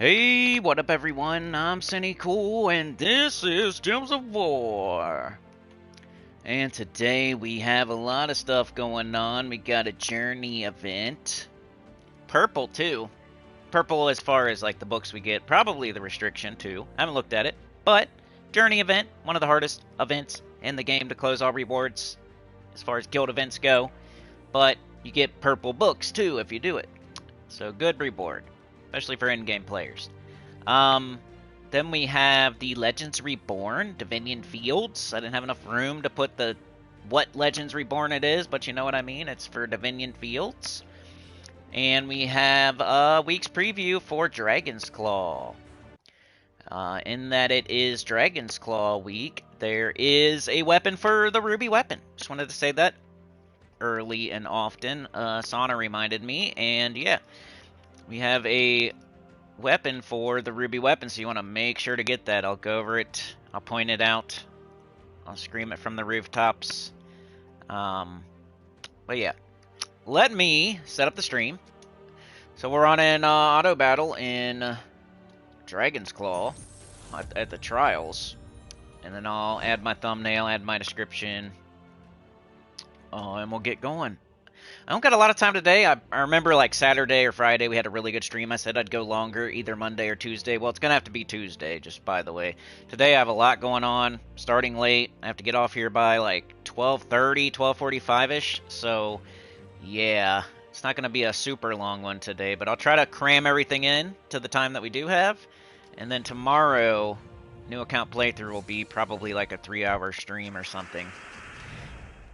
Hey, what up everyone? I'm Cinny Cool and this is Gems of War. And today we have a lot of stuff going on. We got a journey event. Purple too. Purple as far as like the books we get. Probably the restriction too. I haven't looked at it. But journey event, one of the hardest events in the game to close all rewards as far as guild events go. But you get purple books too if you do it. So good reward. Especially for in-game players. Then we have the Legends Reborn, Dominion Fields. I didn't have enough room to put the what Legends Reborn it is, but you know what I mean. It's for Dominion Fields. And we have a week's preview for Dragon's Claw. In that it is Dragon's Claw week, there is a weapon for the Ruby weapon. Just wanted to say that early and often. Sana reminded me, and yeah. We have a weapon for the Ruby weapon, so you want to make sure to get that. I'll go over it. I'll point it out. I'll scream it from the rooftops. But yeah. Let me set up the stream. So we're on an auto battle in Dragon's Claw at the trials. And then I'll add my thumbnail, add my description. And we'll get going. I don't got a lot of time today. I remember like Saturday or Friday we had a really good stream. I said I'd go longer, either Monday or Tuesday. Well, it's going to have to be Tuesday, just by the way. Today I have a lot going on, starting late. I have to get off here by like 12:30, 12:45-ish. So, yeah, it's not going to be a super long one today. But I'll try to cram everything in to the time that we do have. And then tomorrow, new account playthrough will be probably like a 3-hour stream or something.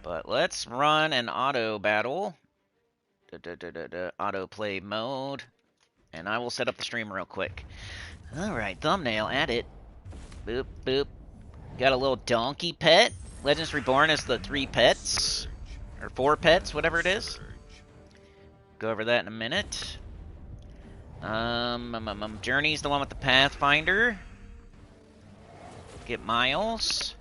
But let's run an auto battle. Auto play mode. And I will set up the stream real quick. Alright, thumbnail, add it. Boop, boop. Got a little donkey pet. Legends Reborn is the 3 pets. Or 4 pets, whatever it is. Go over that in a minute. Journey's the one with the Pathfinder. Get Miles.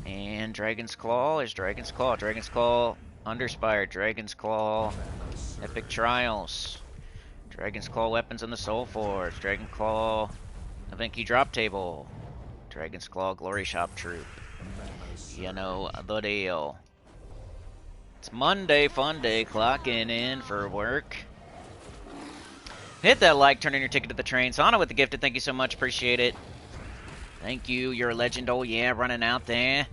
And Dragon's Claw is Dragon's Claw. Dragon's Claw Underspire. Dragon's Claw Epic Trials. Dragon's Claw Weapons in the Soul Forge. Dragon's Claw Event Key Drop Table. Dragon's Claw Glory Shop Troop. You know the deal. It's Monday, fun day, clocking in for work. Hit that like, turn in your ticket to the train. Sana with the gifted, thank you so much, appreciate it. Thank you, you're a legend, oh yeah, running out there.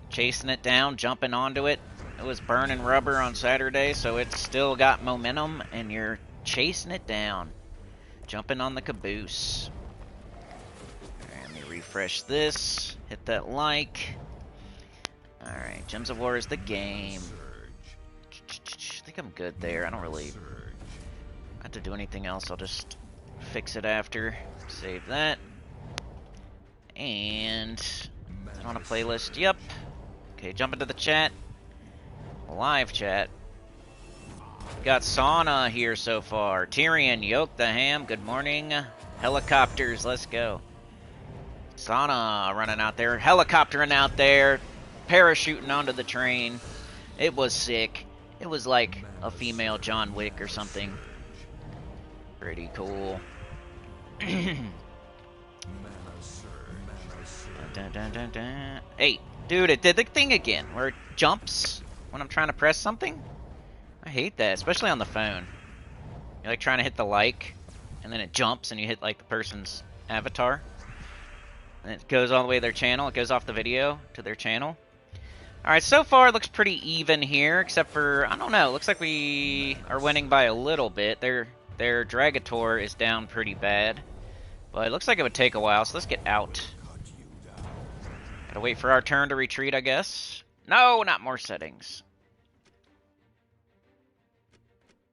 Chasing it down, jumping onto it. It was burning rubber on Saturday, so it's still got momentum, and you're chasing it down. Jumping on the caboose. Let me refresh this. Hit that like. Alright, Gems of War is the game. I think I'm good there. I don't really have to do anything else. I'll just fix it after. Save that. And is it on a playlist? Yep. Okay, jump into the chat. Live chat. Got Sauna here so far. Tyrion, Yoke the Ham, good morning. Helicopters, let's go. Sauna running out there. Helicoptering out there. Parachuting onto the train. It was sick. It was like a female John Wick or something. Pretty cool. Dun, dun, dun, dun. Hey, dude, it did the thing again, where it jumps when I'm trying to press something. I hate that, especially on the phone. You're like trying to hit the like, and then it jumps and you hit like the person's avatar. And it goes all the way to their channel, it goes off the video to their channel. Alright, so far it looks pretty even here, except for, I don't know, it looks like we are winning by a little bit. Their Dragator is down pretty bad. But it looks like it would take a while, so let's get out. Gotta wait for our turn to retreat, I guess. No, not more settings.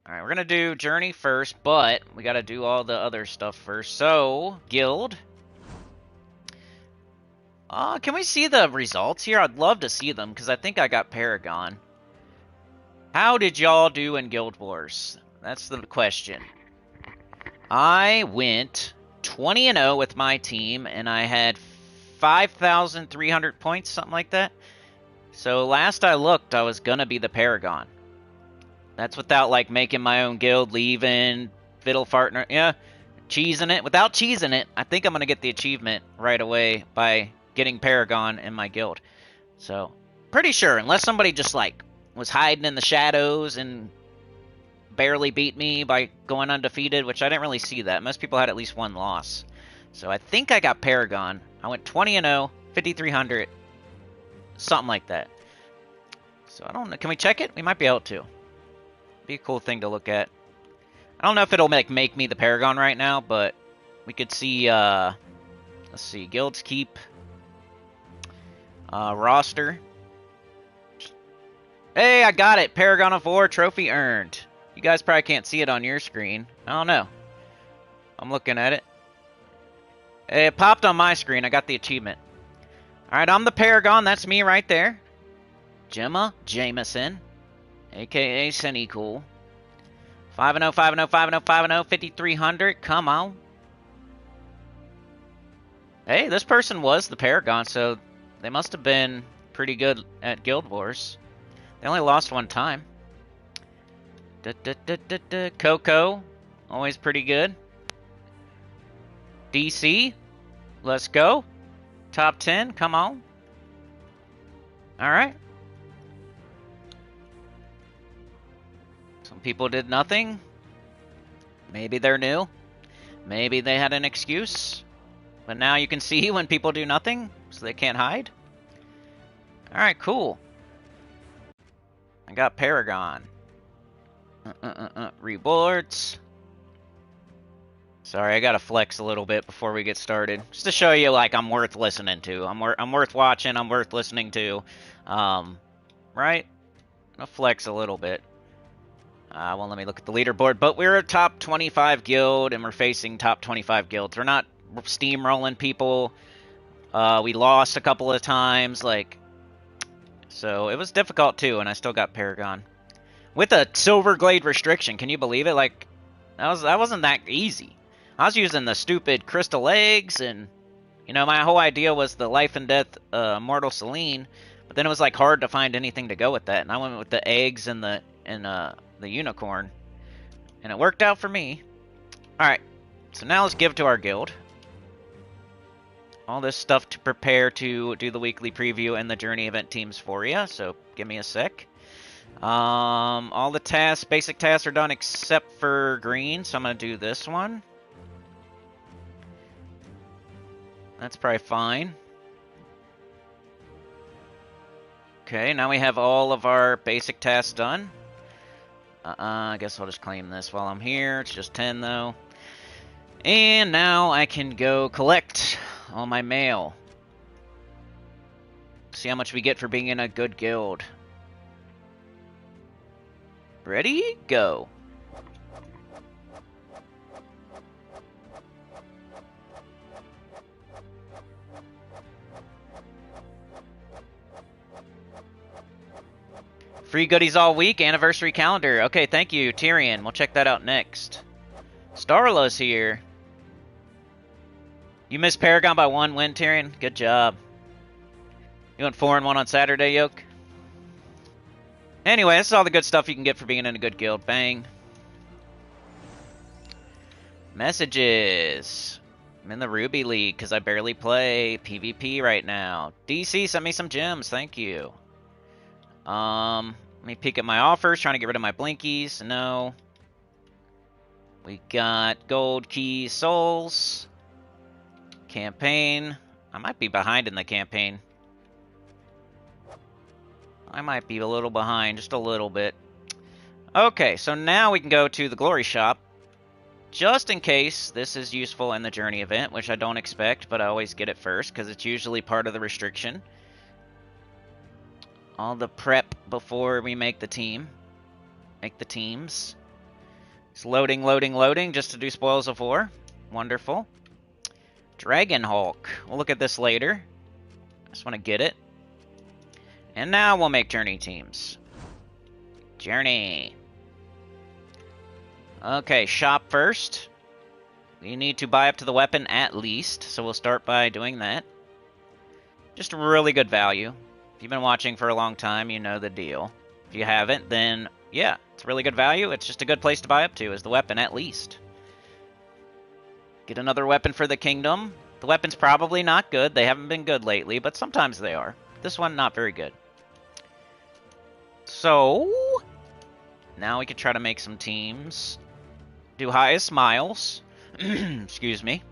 Alright, we're gonna do Journey first, but we gotta do all the other stuff first. So, Guild. Can we see the results here? I'd love to see them, because I think I got Paragon. How did y'all do in Guild Wars? That's the question. I went 20-0 with my team, and I had 5,300 points, something like that. So last I looked, I was gonna be the Paragon. That's without like making my own guild, leaving, fiddle farting. Yeah, cheesing it. Without cheesing it, I think I'm going to get the achievement right away by getting Paragon in my guild. So, pretty sure, unless somebody just, like, was hiding in the shadows and barely beat me by going undefeated, which I didn't really see that. Most people had at least one loss. So I think I got Paragon. I went 20-0, 5,300, something like that. So I don't know. Can we check it? We might be able to. Be a cool thing to look at. I don't know if it'll make me the Paragon right now, but we could see, let's see, Guilds Keep, roster. Hey, I got it! Paragon of War trophy earned. You guys probably can't see it on your screen. I don't know. I'm looking at it. It popped on my screen. I got the achievement. Alright, I'm the Paragon. That's me right there. Gemma Jameson, a.k.a. Senny Cool. 5-0, 5-0, 5-0, 5-0, 5,300. Come on. Hey, this person was the Paragon, so they must have been pretty good at Guild Wars. They only lost one time. Coco, always pretty good. DC, let's go. Top 10, come on. Alright. Some people did nothing. Maybe they're new. Maybe they had an excuse. But now you can see when people do nothing, so they can't hide. Alright, cool. I got Paragon. Rewards. Sorry, I gotta flex a little bit before we get started, just to show you like I'm worth listening to. I'm worth watching. I'm worth listening to. Right? I'll flex a little bit. Well, let me look at the leaderboard. But we're a top 25 guild, and we're facing top 25 guilds. We're not steamrolling people. We lost a couple of times, like, so it was difficult too, and I still got Paragon with a Silver Glade restriction. Can you believe it? Like, that wasn't that easy. I was using the stupid crystal eggs, and you know, my whole idea was the life and death Immortal Selene, but then it was like hard to find anything to go with that, and I went with the eggs and the unicorn, and it worked out for me. All right, so now let's give to our guild. All this stuff to prepare to do the weekly preview and the journey event teams for you, so give me a sec. All the tasks, basic tasks are done except for green, so I'm going to do this one. That's probably fine. Okay, now we have all of our basic tasks done. I guess I'll just claim this while I'm here. It's just 10 though. And now I can go collect all my mail. See how much we get for being in a good guild. Ready? Go. Free goodies all week, anniversary calendar. Okay, thank you, Tyrion. We'll check that out next. Starla's here. You missed Paragon by 1 win, Tyrion. Good job. You went 4-1 on Saturday, Yoke? Anyway, this is all the good stuff you can get for being in a good guild. Bang. Messages. I'm in the Ruby League because I barely play PvP right now. DC, send me some gems. Thank you. Let me peek at my offers. Trying to get rid of my blinkies. No. We got gold keys, souls. Campaign. I might be behind in the campaign. I might be a little behind, just a little bit. Okay, so now we can go to the glory shop. Just in case this is useful in the journey event, which I don't expect, but I always get it first because it's usually part of the restriction. All the prep before we make the team. Make the teams. It's loading, loading, loading just to do Spoils of War. Wonderful. Dragon Hulk. We'll look at this later. I just want to get it. And now we'll make journey teams. Journey. Okay, shop first. We need to buy up to the weapon at least, so we'll start by doing that. Just really good value. If you've been watching for a long time, you know the deal. If you haven't, then yeah, it's really good value. It's just a good place to buy up to, is the weapon at least. Get another weapon for the kingdom. The weapon's probably not good. They haven't been good lately, but sometimes they are. This one, not very good. So, now we can try to make some teams. Do highest miles. Excuse me.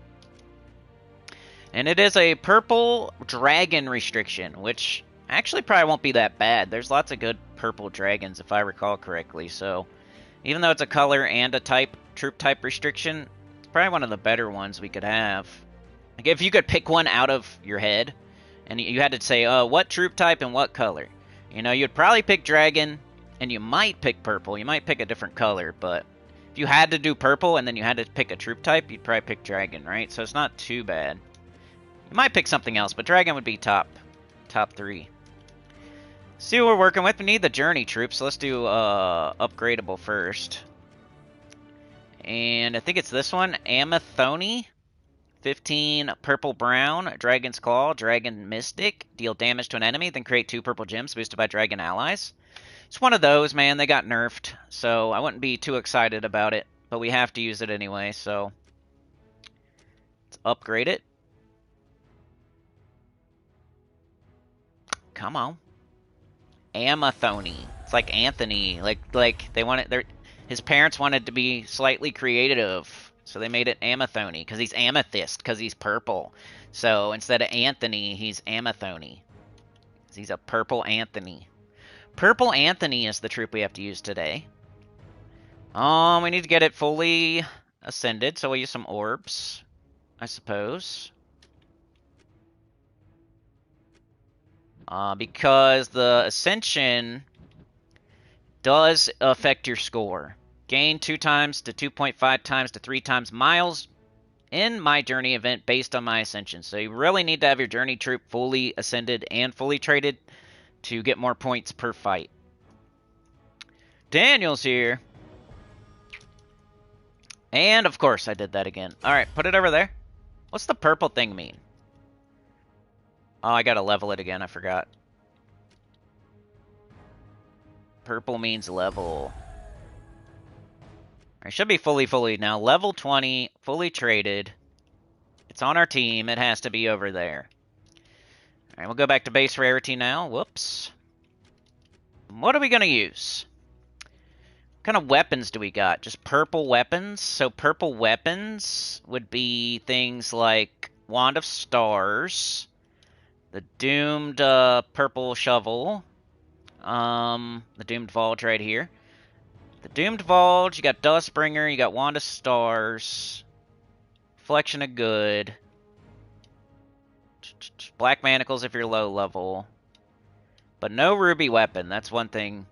And it is a purple dragon restriction, which actually probably won't be that bad. There's lots of good purple dragons, if I recall correctly. So, even though it's a color and a type, troop type restriction, it's probably one of the better ones we could have. Like, if you could pick one out of your head, and you had to say, what troop type and what color. You know, you'd probably pick dragon, and you might pick purple. You might pick a different color, but if you had to do purple and then you had to pick a troop type, you'd probably pick dragon, right? So it's not too bad. You might pick something else, but dragon would be top 3. See what we're working with. We need the journey troops, so let's do upgradable first. And I think it's this one, Amathone. 15 purple brown, Dragon's Claw, Dragon Mystic. Deal damage to an enemy, then create 2 purple gems boosted by dragon allies. It's one of those, man. They got nerfed, so I wouldn't be too excited about it, but we have to use it anyway, so let's upgrade it. Come on. Amathone. It's like Anthony. Like they wanted his parents wanted to be slightly creative. So they made it Amathone, because he's amethyst, because he's purple. So instead of Anthony, he's Amathone. He's a purple Anthony. Purple Anthony is the troop we have to use today. We need to get it fully ascended, so we'll use some orbs, I suppose. Because the ascension does affect your score. Gain 2 times to 2.5 times to 3 times miles in my journey event based on my ascension. So you really need to have your journey troop fully ascended and fully traded to get more points per fight. Daniel's here. And of course I did that again. Alright, put it over there. What's the purple thing mean? Oh, I gotta level it again, I forgot. Purple means level. It should be fully now. Level 20, fully traded. It's on our team. It has to be over there. Alright, we'll go back to base rarity now. Whoops. What are we going to use? What kind of weapons do we got? Just purple weapons? So purple weapons would be things like Wand of Stars, the Doomed Purple Shovel, the Doomed Vault right here. The Doomed Vault, you got Dustbringer, you got Wand of Stars, Reflection of Good, Black Manacles if you're low level, but no Ruby Weapon. That's one thing.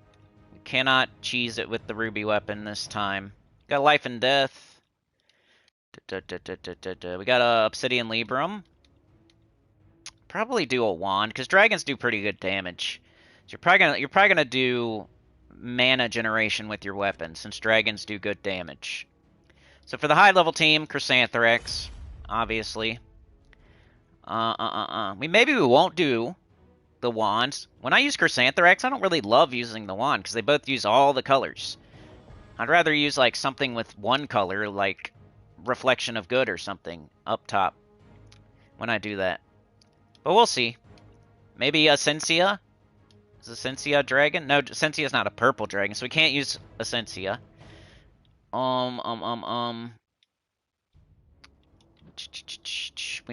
We cannot cheese it with the Ruby Weapon this time. Got Life and Death. We got Obsidian Librum. Probably do a Wand, because dragons do pretty good damage. So you're probably gonna do mana generation with your weapon, since dragons do good damage. So for the high level team, Chrysanthrax, obviously. Maybe we won't do the wands. When I use Chrysanthrax, I don't really love using the wand, because they both use all the colors. I'd rather use like something with one color, like Reflection of Good or something, up top, when I do that. But we'll see. Maybe Essentia? Is Essentia a dragon? No, Essentia is not a purple dragon, so we can't use Essentia. We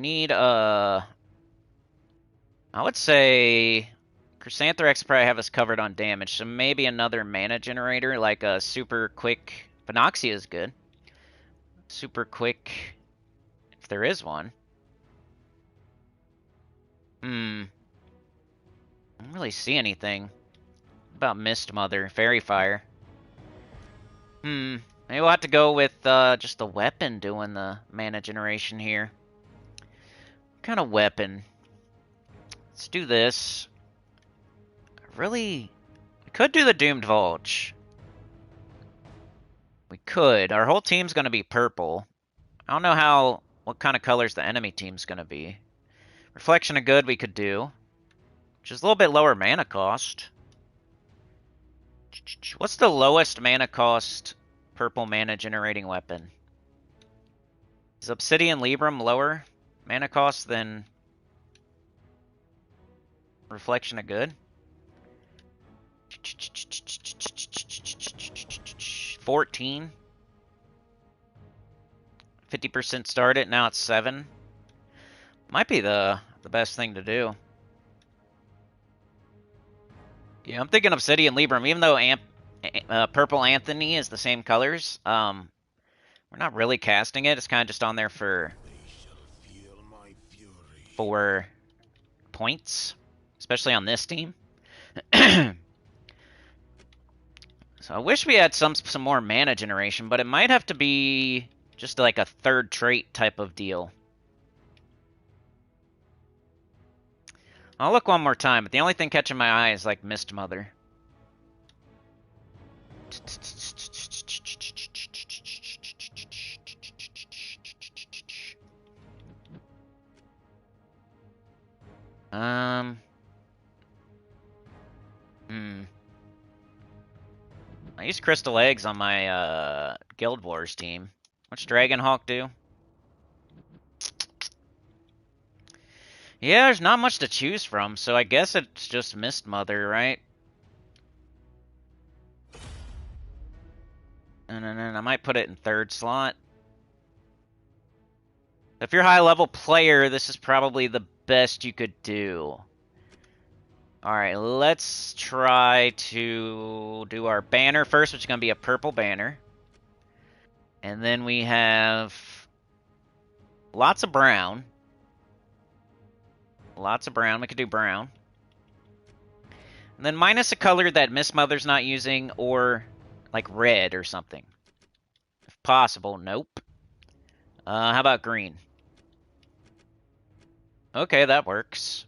need, I would say Chrysanthrax probably have us covered on damage, so maybe another mana generator, like a super quick. Phonoxia is good. Super quick, if there is one. I don't really see anything. What about Mist Mother, Fairy Fire? Maybe we'll have to go with just the weapon doing the mana generation here. What kind of weapon? Let's do this. We could do the Doomed Vulge. We could. Our whole team's going to be purple. I don't know what kind of colors the enemy team's going to be. Reflection of Good we could do, which is a little bit lower mana cost. What's the lowest mana cost purple mana generating weapon? Is Obsidian Libram lower mana cost than Reflection of Good? 14. 50% started, now it's 7. Might be the best thing to do. Yeah, I'm thinking Obsidian Libram, even though Purple Anthony is the same colors. We're not really casting it. It's kind of just on there for points, especially on this team. So I wish we had some more mana generation, but it might have to be just like a third trait type of deal. I'll look one more time, but the only thing catching my eye is like Mist Mother. I used Crystal Eggs on my Guild Wars team. What's Dragonhawk do? Yeah, there's not much to choose from, so I guess it's just Mist Mother, right? And then I might put it in third slot. If you're a high-level player, this is probably the best you could do. Alright, let's try to do our banner first, which is going to be a purple banner. And then we have lots of brown. Lots of brown. We could do brown. And then minus a color that Miss Mother's not using, or like red or something. If possible, nope. How about green? Okay, that works.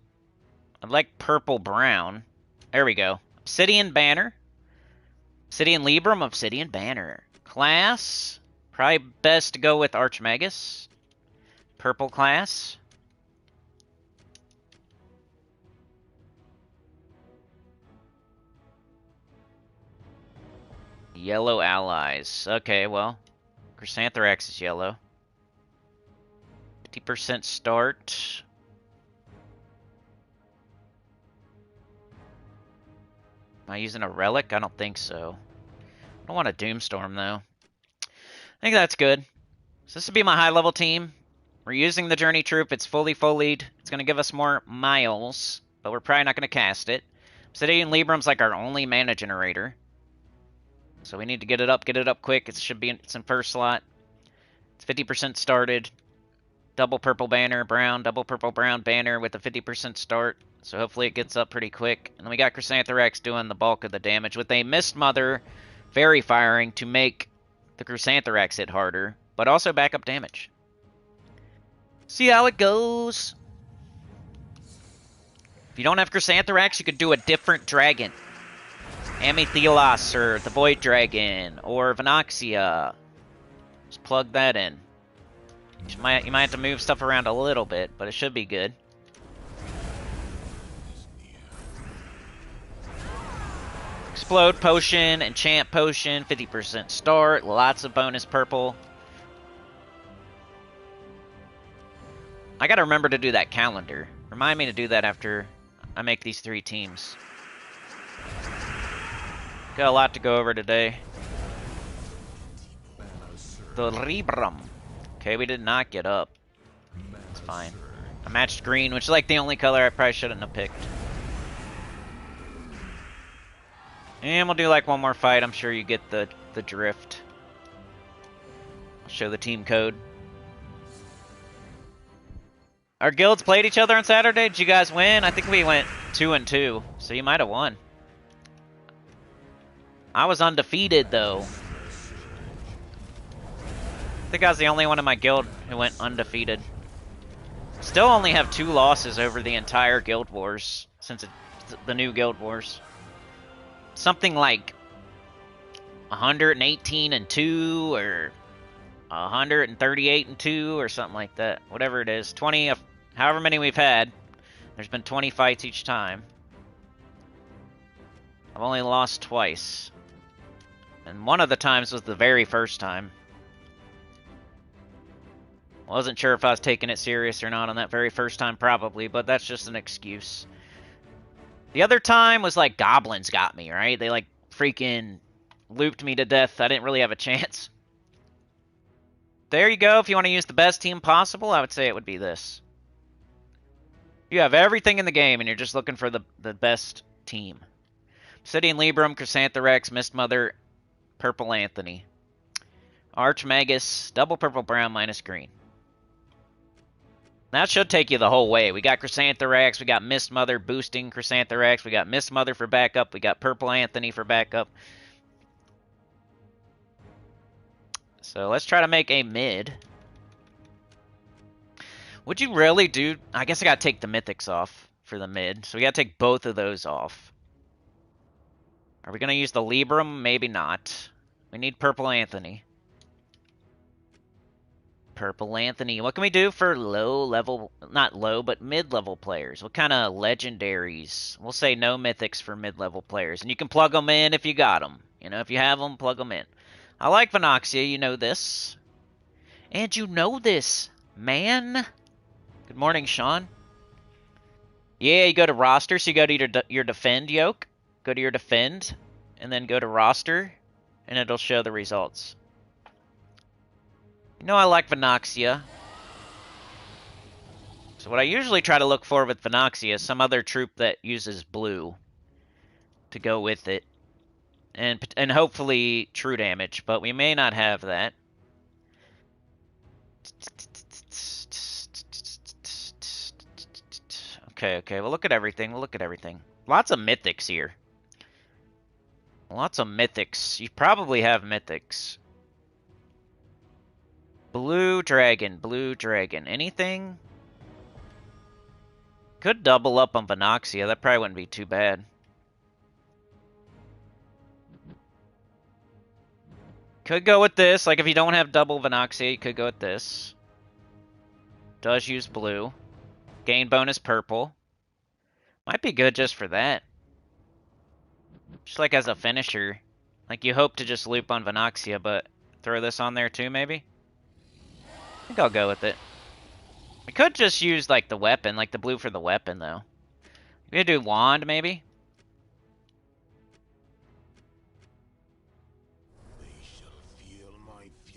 I'd like purple-brown. There we go. Obsidian Banner. Obsidian Libram, Obsidian Banner. Class. Probably best to go with Archmagus. Purple class. Yellow allies. Okay, well. Chrysanthrax is yellow. 50% start. Am I using a relic? I don't think so. I don't want a Doomstorm, though. I think that's good. So this would be my high-level team. We're using the Journey Troop. It's fully folied. It's going to give us more miles, but we're probably not going to cast it. Obsidian Libram's like our only mana generator. So we need to get it up quick. It should be it's in first slot. It's 50% started. Double purple banner, brown, double purple brown banner with a 50% start. So hopefully it gets up pretty quick. And then we got Chrysanthrax doing the bulk of the damage with a Mist Mother Fairy Firing to make the Chrysanthrax hit harder, but also backup damage. See how it goes. If you don't have Chrysanthrax, you could do a different dragon. Amethylos, or the Void Dragon, or Venoxia. Just plug that in. You might have to move stuff around a little bit, but it should be good. Explode Potion, Enchant Potion, 50% start, lots of bonus purple. I gotta remember to do that calendar. Remind me to do that after I make these 3 teams. Got a lot to go over today. The REBORN. Okay, we did not get up. It's fine. I matched green, which is like the only color I probably shouldn't have picked. And we'll do like one more fight. I'm sure you get the drift. I'll show the team code. Our guilds played each other on Saturday. Did you guys win? I think we went 2-2, so you might have won. I was undefeated, though. I think I was the only one in my guild who went undefeated. Still only have 2 losses over the entire Guild Wars, since it's the new Guild Wars. Something like 118-2, or 138-2, or something like that. Whatever it is. 20, however many we've had. There's been 20 fights each time. I've only lost twice. And one of the times was the very first time. Wasn't sure if I was taking it serious or not on that very first time, probably, but that's just an excuse. The other time was like goblins got me, right? They like freaking looped me to death. I didn't really have a chance. There you go. If you want to use the best team possible, I would say it would be this. You have everything in the game, and you're just looking for the best team. Obsidian Libram, Chrysantherax, Mistmother, Purple Anthony. Archmagus, double purple brown minus green. That should take you the whole way. We got Chrysantherax, we got Mistmother boosting Chrysantherax, we got Mistmother for backup, we got Purple Anthony for backup. So let's try to make a mid. Would you really do... I guess I gotta take the mythics off for the mid. So we gotta take both of those off. Are we gonna use the Libram? Maybe not. We need Purple Anthony. Purple Anthony. What can we do for low level... Not low, but mid-level players? What kind of legendaries? We'll say no mythics for mid-level players. And you can plug them in if you got them. You know, if you have them, plug them in. I like Vinoxia, you know this. And you know this, man. Good morning, Sean. Yeah, you go to roster, so you go to your defend yoke. Go to your defend, and then go to roster, and it'll show the results. You know I like Vinoxia. So what I usually try to look for with Vinoxia is some other troop that uses blue to go with it. And hopefully true damage, but we may not have that. Okay, we'll look at everything. Lots of mythics here. Lots of mythics. You probably have mythics. Blue dragon. Anything? Could double up on Vinoxia. That probably wouldn't be too bad. Could go with this. Like, if you don't have double Vinoxia, you could go with this. Does use blue. Gain bonus purple. Might be good just for that. Just like as a finisher. Like, you hope to just loop on Vinoxia, but throw this on there too, maybe? I think I'll go with it. We could just use, like, the weapon. Like, the blue for the weapon, though. We could do wand, maybe?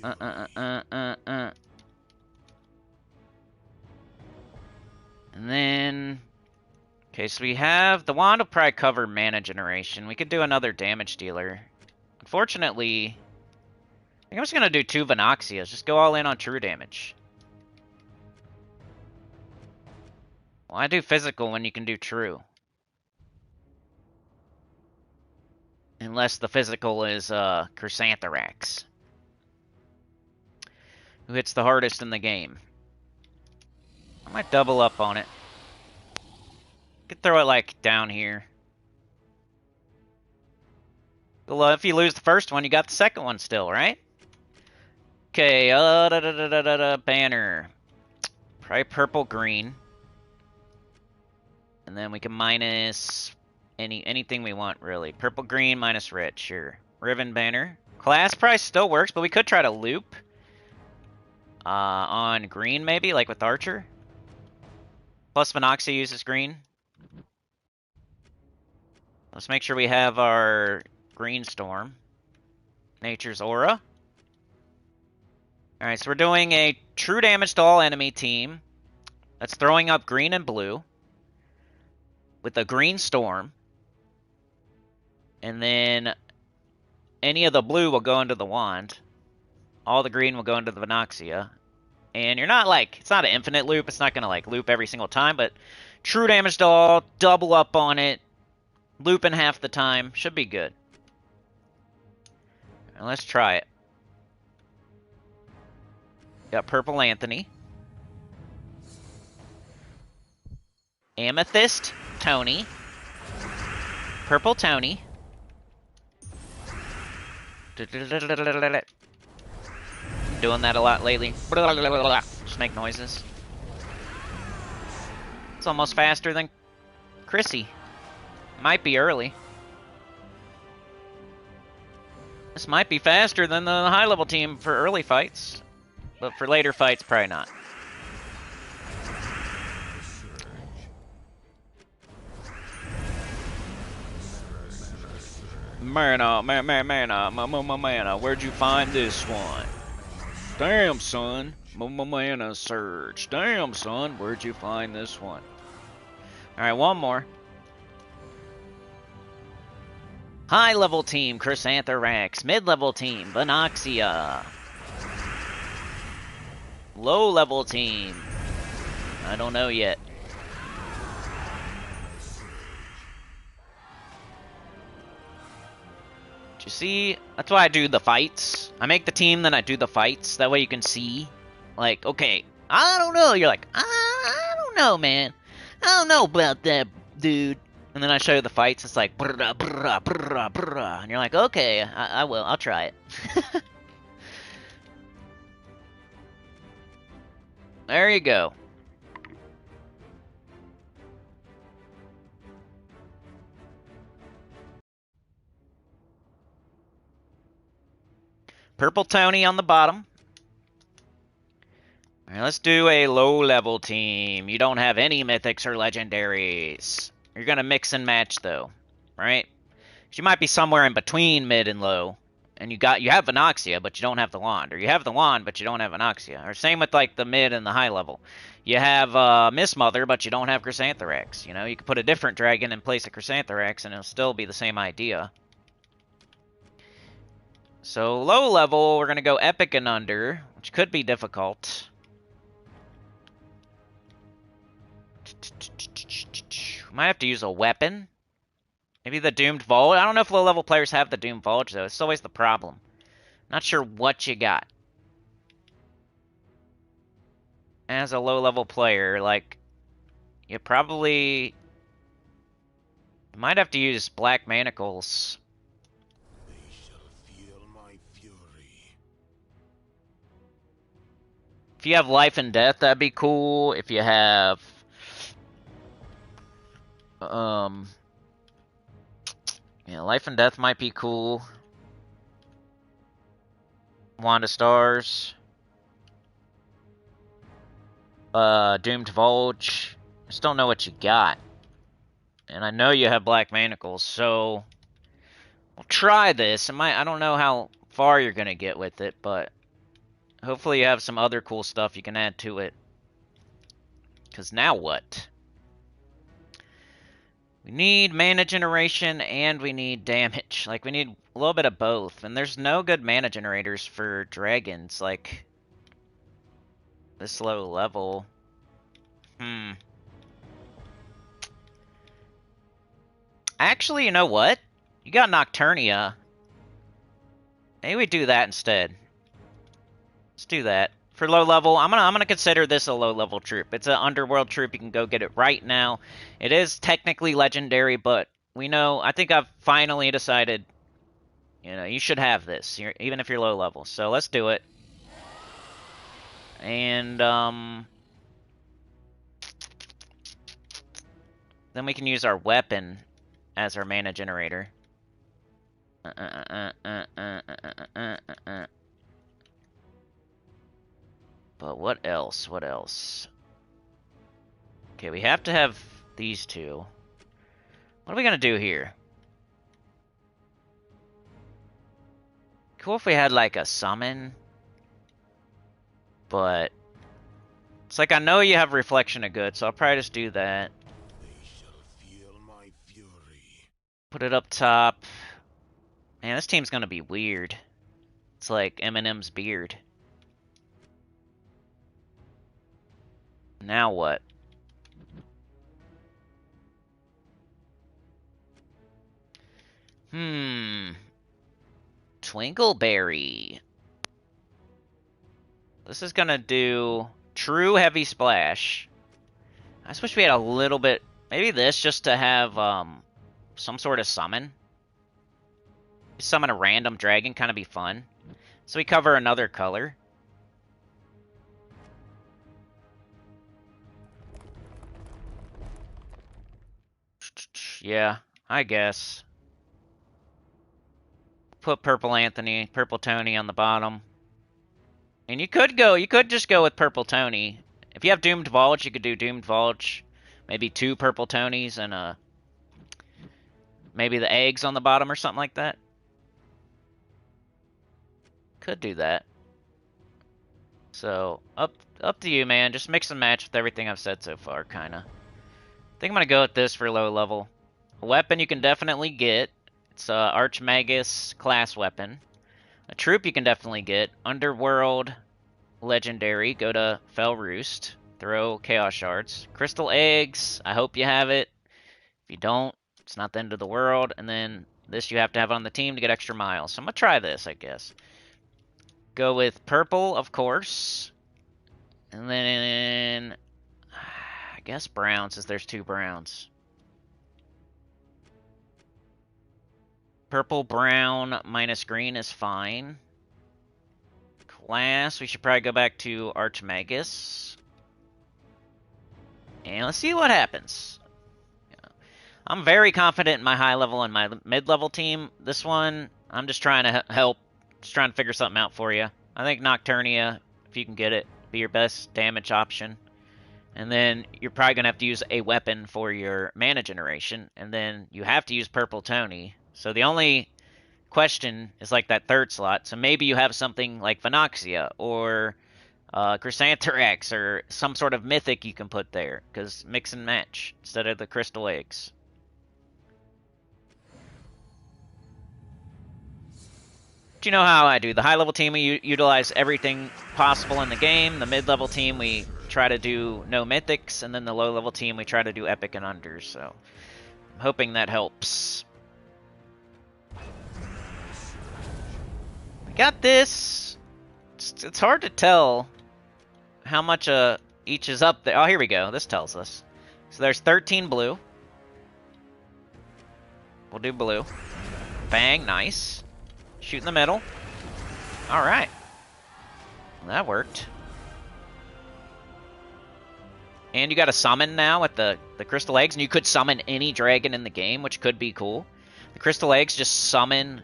And then... Okay, so we have... The wand will probably cover mana generation. We could do another damage dealer. Unfortunately... I think I'm just going to do 2 Vinoxias. Just go all in on true damage. Why do physical when you can do true? Unless the physical is Chrysantherax, who hits the hardest in the game. I might double up on it. Could throw it like down here. Well, if you lose the first one, you got the second one still, right? Okay, banner. Probably purple green. And then we can minus anything we want, really. Purple green minus red, sure. Ribbon banner. Class price still works, but we could try to loop. On green, maybe, like with Archer. Plus Vinoxia uses green. Let's make sure we have our green storm. Nature's Aura. Alright, so we're doing a true damage to all enemy team. That's throwing up green and blue. With a green storm. And then any of the blue will go into the wand. All the green will go into the Vinoxia. And you're not like, it's not an infinite loop. It's not going to like loop every single time, but true damage to all, double up on it, loop in half the time. Should be good. Now let's try it. Got Purple Anthony. Amethyst Tony. Purple Tony. Doing that a lot lately. Just make noises. It's almost faster than Chrissy. Might be early. This might be faster than the high level team for early fights. but for later fights, probably not. Mana, where'd you find this one? Damn, son. Mana surge. Damn, son, where'd you find this one? Alright, one more. High level team, Chrysantherax. Mid level team, Venoxia. Low level team, I don't know yet. You see, that's why I do the fights. I make the team, then I do the fights. That way you can see, like, okay, I don't know. You're like, I don't know, man. I don't know about that, dude. And then I show you the fights. It's like, brrrah, brrrah, brrrah, brrrah. And you're like, okay, I will. I'll try it. There you go. Purple Tony on the bottom. All right, let's do a low-level team. You don't have any mythics or legendaries. You're gonna mix and match though, right? You might be somewhere in between mid and low, and you have Venoxia, but you don't have the wand, or you have the wand, but you don't have Venoxia. Or same with like the mid and the high level. You have Miss Mother, but you don't have Chrysantherax. You know, you could put a different dragon in place of Chrysantherax, and it'll still be the same idea. So low level, we're gonna go epic and under, which could be difficult. Might have to use a weapon. Maybe the Doomed Vulge. I don't know if low level players have the Doomed Vulge though. It's always the problem. Not sure what you got. As a low level player, like, you probably might have to use Black Manacles. If you have Life and Death, that'd be cool. If you have yeah, Life and Death might be cool. Wand of Stars. Doomed Vulge. Just don't know what you got. And I know you have Black Manacles, so we'll try this. I don't know how far you're gonna get with it, but hopefully you have some other cool stuff you can add to it. Because now what? We need mana generation and we need damage. Like, we need a little bit of both. And there's no good mana generators for dragons, like, this low level. Actually, you know what? You got Nocturnia. Maybe we do that instead. Let's do that. For low level, I'm gonna consider this a low level troop. It's an underworld troop. You can go get it right now. It is technically legendary, but we know. I think I've finally decided. You know, you should have this, even if you're low level. So let's do it. And then we can use our weapon as our mana generator. But what else? What else? Okay, we have to have these two. What are we gonna do here? Cool if we had like a summon. But it's like, I know you have Reflection of Good, so I'll probably just do that. They shall feel my fury. Put it up top. Man, this team's gonna be weird. It's like Eminem's beard. Now what? Twinkleberry. This is gonna do true heavy splash. I just wish we had a little bit, maybe this, just to have some sort of summon. Summon a random dragon, kind of be fun. So we cover another color. Yeah, I guess. Put Purple Anthony, Purple Tony on the bottom. And you could just go with Purple Tony. If you have Doomed Vulge, you could do Doomed Vulge. Maybe 2 Purple Tonys and maybe the eggs on the bottom or something like that. Could do that. So, up to you, man. Just mix and match with everything I've said so far, kinda. I think I'm gonna go with this for low level. A weapon you can definitely get. It's a Archmagus class weapon. A troop you can definitely get. Underworld legendary. Go to Fell Roost. Throw Chaos Shards. Crystal Eggs. I hope you have it. If you don't, it's not the end of the world. And then this you have to have on the team to get extra miles. So I'm gonna try this, I guess. Go with purple, of course. And then I guess brown, since there's 2 browns. Purple, brown, minus green is fine. Class, we should probably go back to Archmagus. And let's see what happens. I'm very confident in my high level and my mid level team. This one, I'm just trying to help. Just trying to figure something out for you. I think Nocturnia, if you can get it, be your best damage option. And then you're probably going to have to use a weapon for your mana generation. And then you have to use Purple Tony. So the only question is like that 3rd slot. So maybe you have something like Venoxia or Chrysantherax or some sort of mythic you can put there. Because mix and match instead of the Crystal Eggs. You know how I do. The high-level team, we utilize everything possible in the game. The mid-level team, we try to do no mythics. And then the low-level team, we try to do epic and unders. So I'm hoping that helps. I got this. It's hard to tell how much each is up there. Oh, here we go. This tells us. So there's 13 blue. We'll do blue. Bang, nice. Shoot in the middle. Alright. That worked. And you got a summon now with the Crystal Eggs, and you could summon any dragon in the game, which could be cool. The Crystal Eggs just summon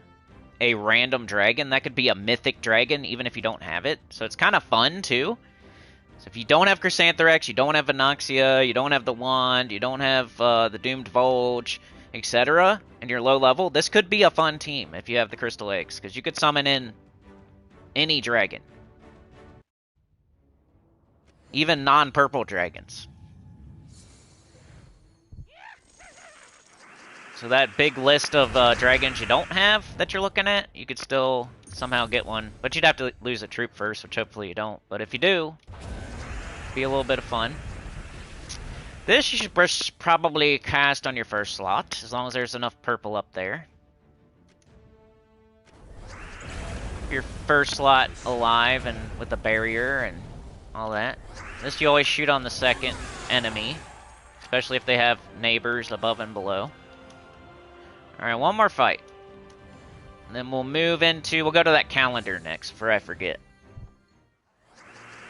a random dragon. That could be a mythic dragon, even if you don't have it. So it's kind of fun, too. So if you don't have Chrysantherax, you don't have Venoxia, you don't have the Wand, you don't have the Doomed Vulge, etc., and you're low level, this could be a fun team if you have the Crystal Eggs, because you could summon in any dragon. Even non-purple dragons. So that big list of dragons you don't have that you're looking at, you could still somehow get one. But you'd have to lose a troop first, which hopefully you don't. But if you do, it'd be a little bit of fun. This you should probably cast on your 1st slot, as long as there's enough purple up there. Your 1st slot alive and with a barrier and all that. This you always shoot on the 2nd enemy, especially if they have neighbors above and below. Alright, one more fight. And then we'll move into... We'll go to that calendar next, before I forget.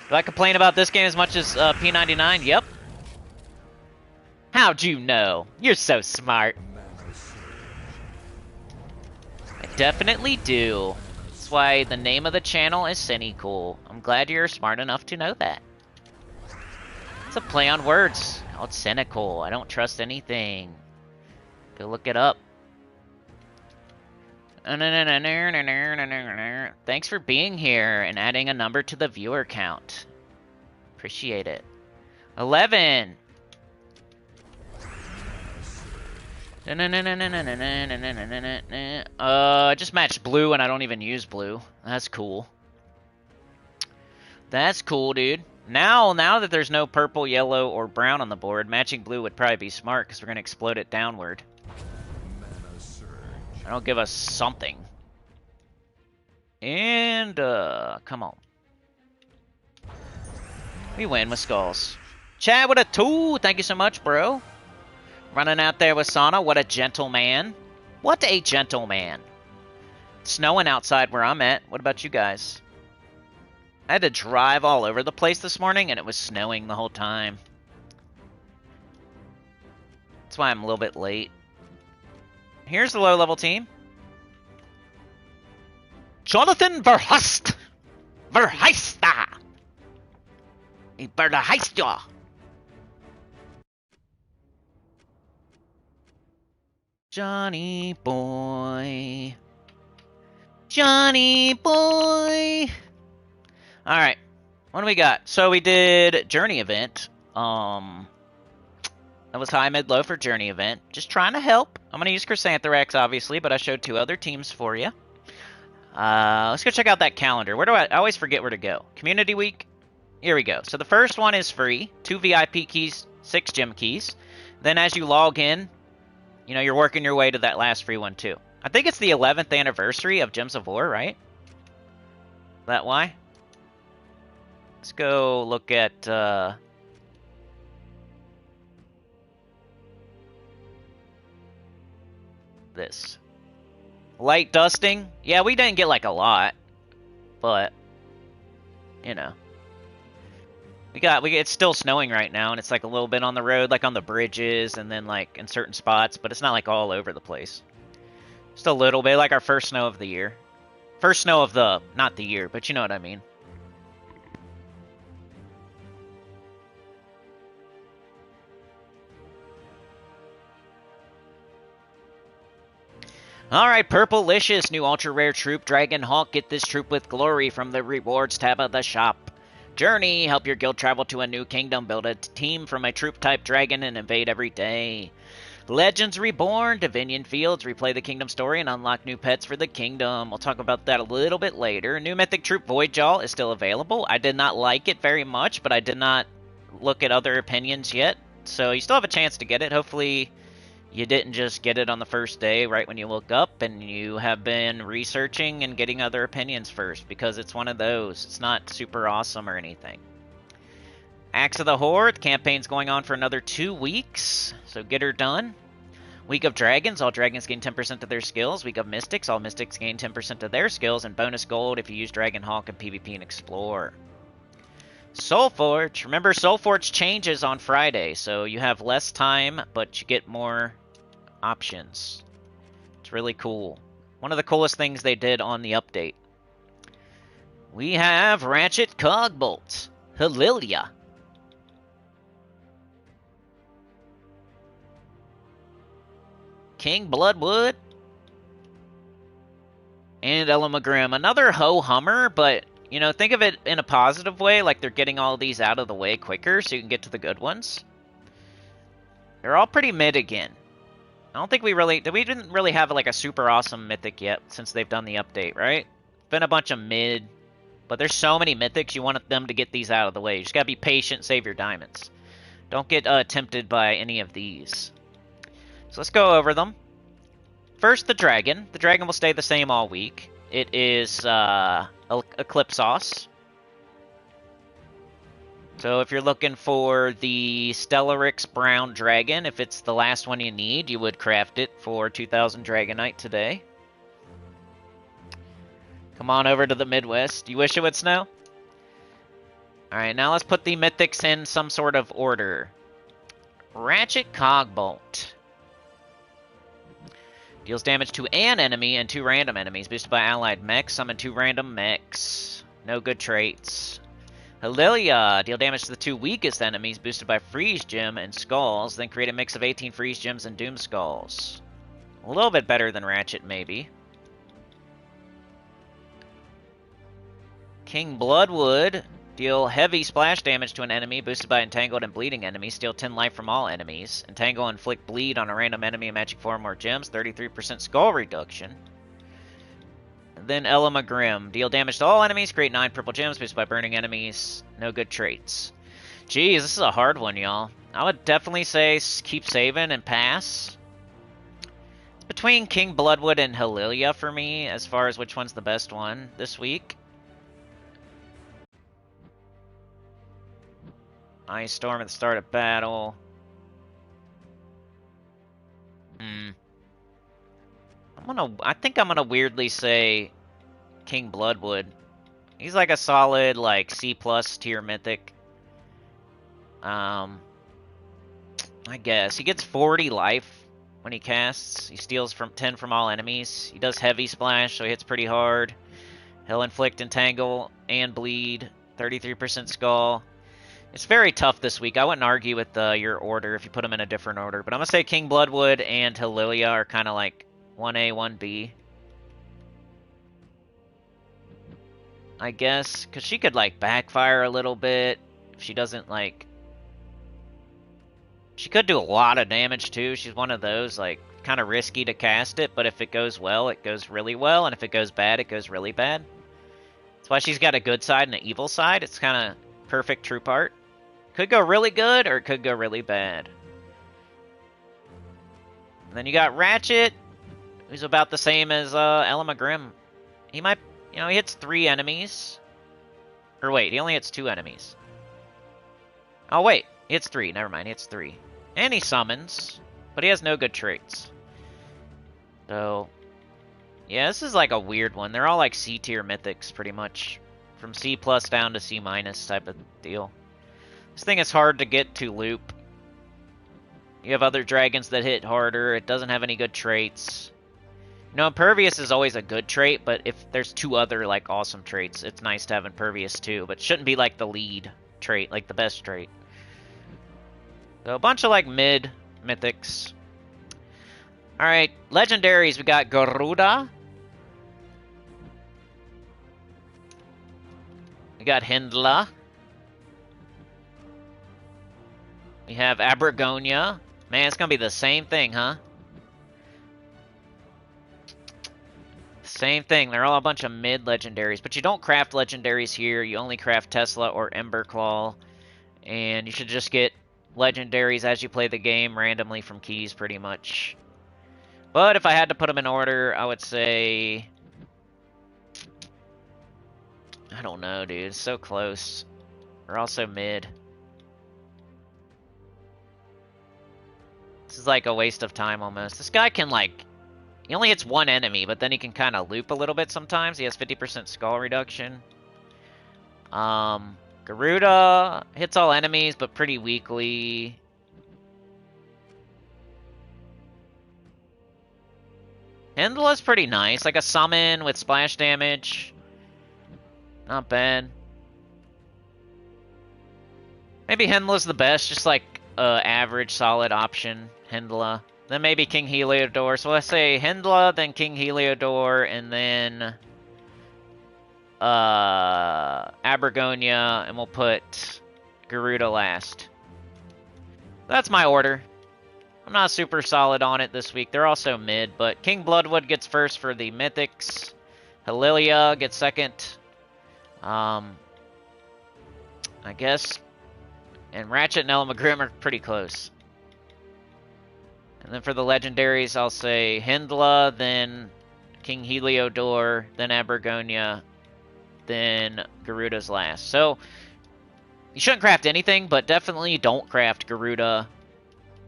Do I complain about this game as much as P99? Yep. How'd you know? You're so smart. I definitely do. That's why the name of the channel is Cynicool. I'm glad you're smart enough to know that. It's a play on words called cynical. I don't trust anything. Go look it up. Thanks for being here and adding a number to the viewer count. Appreciate it. 11. I just matched blue and I don't even use blue. That's cool. That's cool, dude. Now that there's no purple, yellow, or brown on the board, matching blue would probably be smart because we're going to explode it downward. That'll give us something. And, come on. We win with skulls. Chad with a 2. Thank you so much, bro. Running out there with Sana. What a gentleman. What a gentleman. It's snowing outside where I'm at. What about you guys? I had to drive all over the place this morning, and it was snowing the whole time. That's why I'm a little bit late. Here's the low-level team. Jonathan Verhust. Verheista! Verheista! Johnny boy. Johnny boy! Alright. What do we got? So we did Journey event. That was high, mid, low for Journey event. Just trying to help. I'm going to use Chrysanthrax, obviously, but I showed 2 other teams for you. Let's go check out that calendar. Where do I always forget where to go. Community Week. Here we go. So the first one is free. 2 VIP keys, 6 gem keys. Then as you log in, you know, you're working your way to that last free one, too. I think it's the 11th anniversary of Gems of War, right? Is that why? Let's go look at... this. Light dusting. Yeah, we didn't get like a lot, but you know, it's still snowing right now, and it's like a little bit on the road, like on the bridges, and then like in certain spots, but it's not like all over the place. Just a little bit, like our first snow of the year. First snow of the, not the year, but you know what I mean. Alright, Purplelicious, new ultra rare troop, Dragon Hawk. Get this troop with glory from the rewards tab of the shop. Journey, help your guild travel to a new kingdom, build a team from a troop type dragon and invade every day. Legends Reborn, Divinion Fields, replay the kingdom story and unlock new pets for the kingdom. We'll talk about that a little bit later. New mythic troop Voidjaw is still available. I did not like it very much, but I did not look at other opinions yet. So you still have a chance to get it. Hopefully you didn't just get it on the first day right when you look up, and you have been researching and getting other opinions first, because it's one of those. It's not super awesome or anything. Axe of the Horde, campaign's going on for another 2 weeks, so get her done. Week of Dragons, all dragons gain 10% of their skills. Week of Mystics, all mystics gain 10% of their skills, and bonus gold if you use Dragon Hawk and PvP and Explore. Soulforge, remember Soulforge changes on Friday, so you have less time, but you get more options. It's really cool. One of the coolest things they did on the update. We have Ratchet Cogbolt, Halilia. King Bloodwood. And Elamagrim. Another ho-hummer, but, you know, think of it in a positive way, like they're getting all these out of the way quicker so you can get to the good ones. They're all pretty mid again. I don't think we didn't really have like a super awesome mythic yet since they've done the update, right? Been a bunch of mid, but there's so many mythics, you want them to get these out of the way. You just gotta be patient, save your diamonds. Don't get tempted by any of these. So let's go over them. First, the dragon. The dragon will stay the same all week. It is Eclipsos. So if you're looking for the Stellarix Brown Dragon, if it's the last one you need, you would craft it for 2000 Dragonite today. Come on over to the Midwest. You wish it would snow? Alright, now let's put the mythics in some sort of order. Ratchet Cogbolt. Deals damage to an enemy and 2 random enemies. Boosted by allied mechs. Summon 2 random mechs. No good traits. Halilia, deal damage to the 2 weakest enemies, boosted by Freeze Gem and Skulls, then create a mix of 18 Freeze Gems and Doom Skulls. A little bit better than Ratchet, maybe. King Bloodwood, deal heavy splash damage to an enemy, boosted by Entangled and Bleeding enemies, steal 10 life from all enemies. Entangle and inflict bleed on a random enemy in magic 4 or more gems, 33% skull reduction. Then Elamagrim. Deal damage to all enemies, create 9 purple gems, boosted by burning enemies. No good traits. Jeez, this is a hard one, y'all. I would definitely say keep saving and pass. It's between King Bloodwood and Halilia for me, as far as which one's the best one this week. Ice Storm at the start of battle. I think I'm gonna weirdly say King Bloodwood. He's like a solid, like, C+ tier mythic. I guess. He gets 40 life when he casts. He steals from 10 from all enemies. He does heavy splash, so he hits pretty hard. He'll inflict, entangle, and bleed. 33% skull. It's very tough this week. I wouldn't argue with your order if you put them in a different order. But I'm going to say King Bloodwood and Hylilia are kind of like 1A, 1B. I guess. Because she could, like, backfire a little bit. If she doesn't, like... She could do a lot of damage, too. She's one of those, like, kind of risky to cast it. But if it goes well, it goes really well. And if it goes bad, it goes really bad. That's why she's got a good side and an evil side. It's kind of perfect troop art. Could go really good, or it could go really bad. And then you got Ratchet, who's about the same as Elma Grimm. He might, you know, he hits 3 enemies. Or wait, he only hits 2 enemies. Oh wait, he hits 3, never mind, he hits 3. And he summons, but he has no good traits. So, yeah, this is like a weird one. They're all like C-tier mythics, pretty much. From C+ down to C- type of deal. This thing is hard to get to loop. You have other dragons that hit harder. It doesn't have any good traits. You know, Impervious is always a good trait, but if there's 2 other, like, awesome traits, it's nice to have Impervious too. But it shouldn't be, like, the lead trait, like the best trait. So a bunch of, like, mid mythics. Alright, legendaries. We got Garuda. We got Hindla. We have Abragonia. Man, it's gonna be the same thing, huh? Same thing. They're all a bunch of mid-legendaries. But you don't craft legendaries here. You only craft Tesla or Emberclaw. And you should just get legendaries as you play the game randomly from keys, pretty much. But if I had to put them in order, I would say... I don't know, dude. It's so close. They're also mid. This is like a waste of time almost. This guy can like... He only hits 1 enemy, but then he can kind of loop a little bit sometimes. He has 50% skull reduction. Garuda hits all enemies, but pretty weakly. Hindla's pretty nice. Like a summon with splash damage. Not bad. Maybe Hindla's the best, just like average, solid option, Hindla. Then maybe King Heliodor. So let's say Hindla, then King Heliodor, and then Abragonia, and we'll put Garuda last. That's my order. I'm not super solid on it this week. They're also mid, but King Bloodwood gets first for the mythics. Hylilia gets second. I guess. And Ratchet and Elma Grimm are pretty close. And then for the legendaries, I'll say Hindla, then King Heliodor, then Abragonia, then Garuda's last. So, you shouldn't craft anything, but definitely don't craft Garuda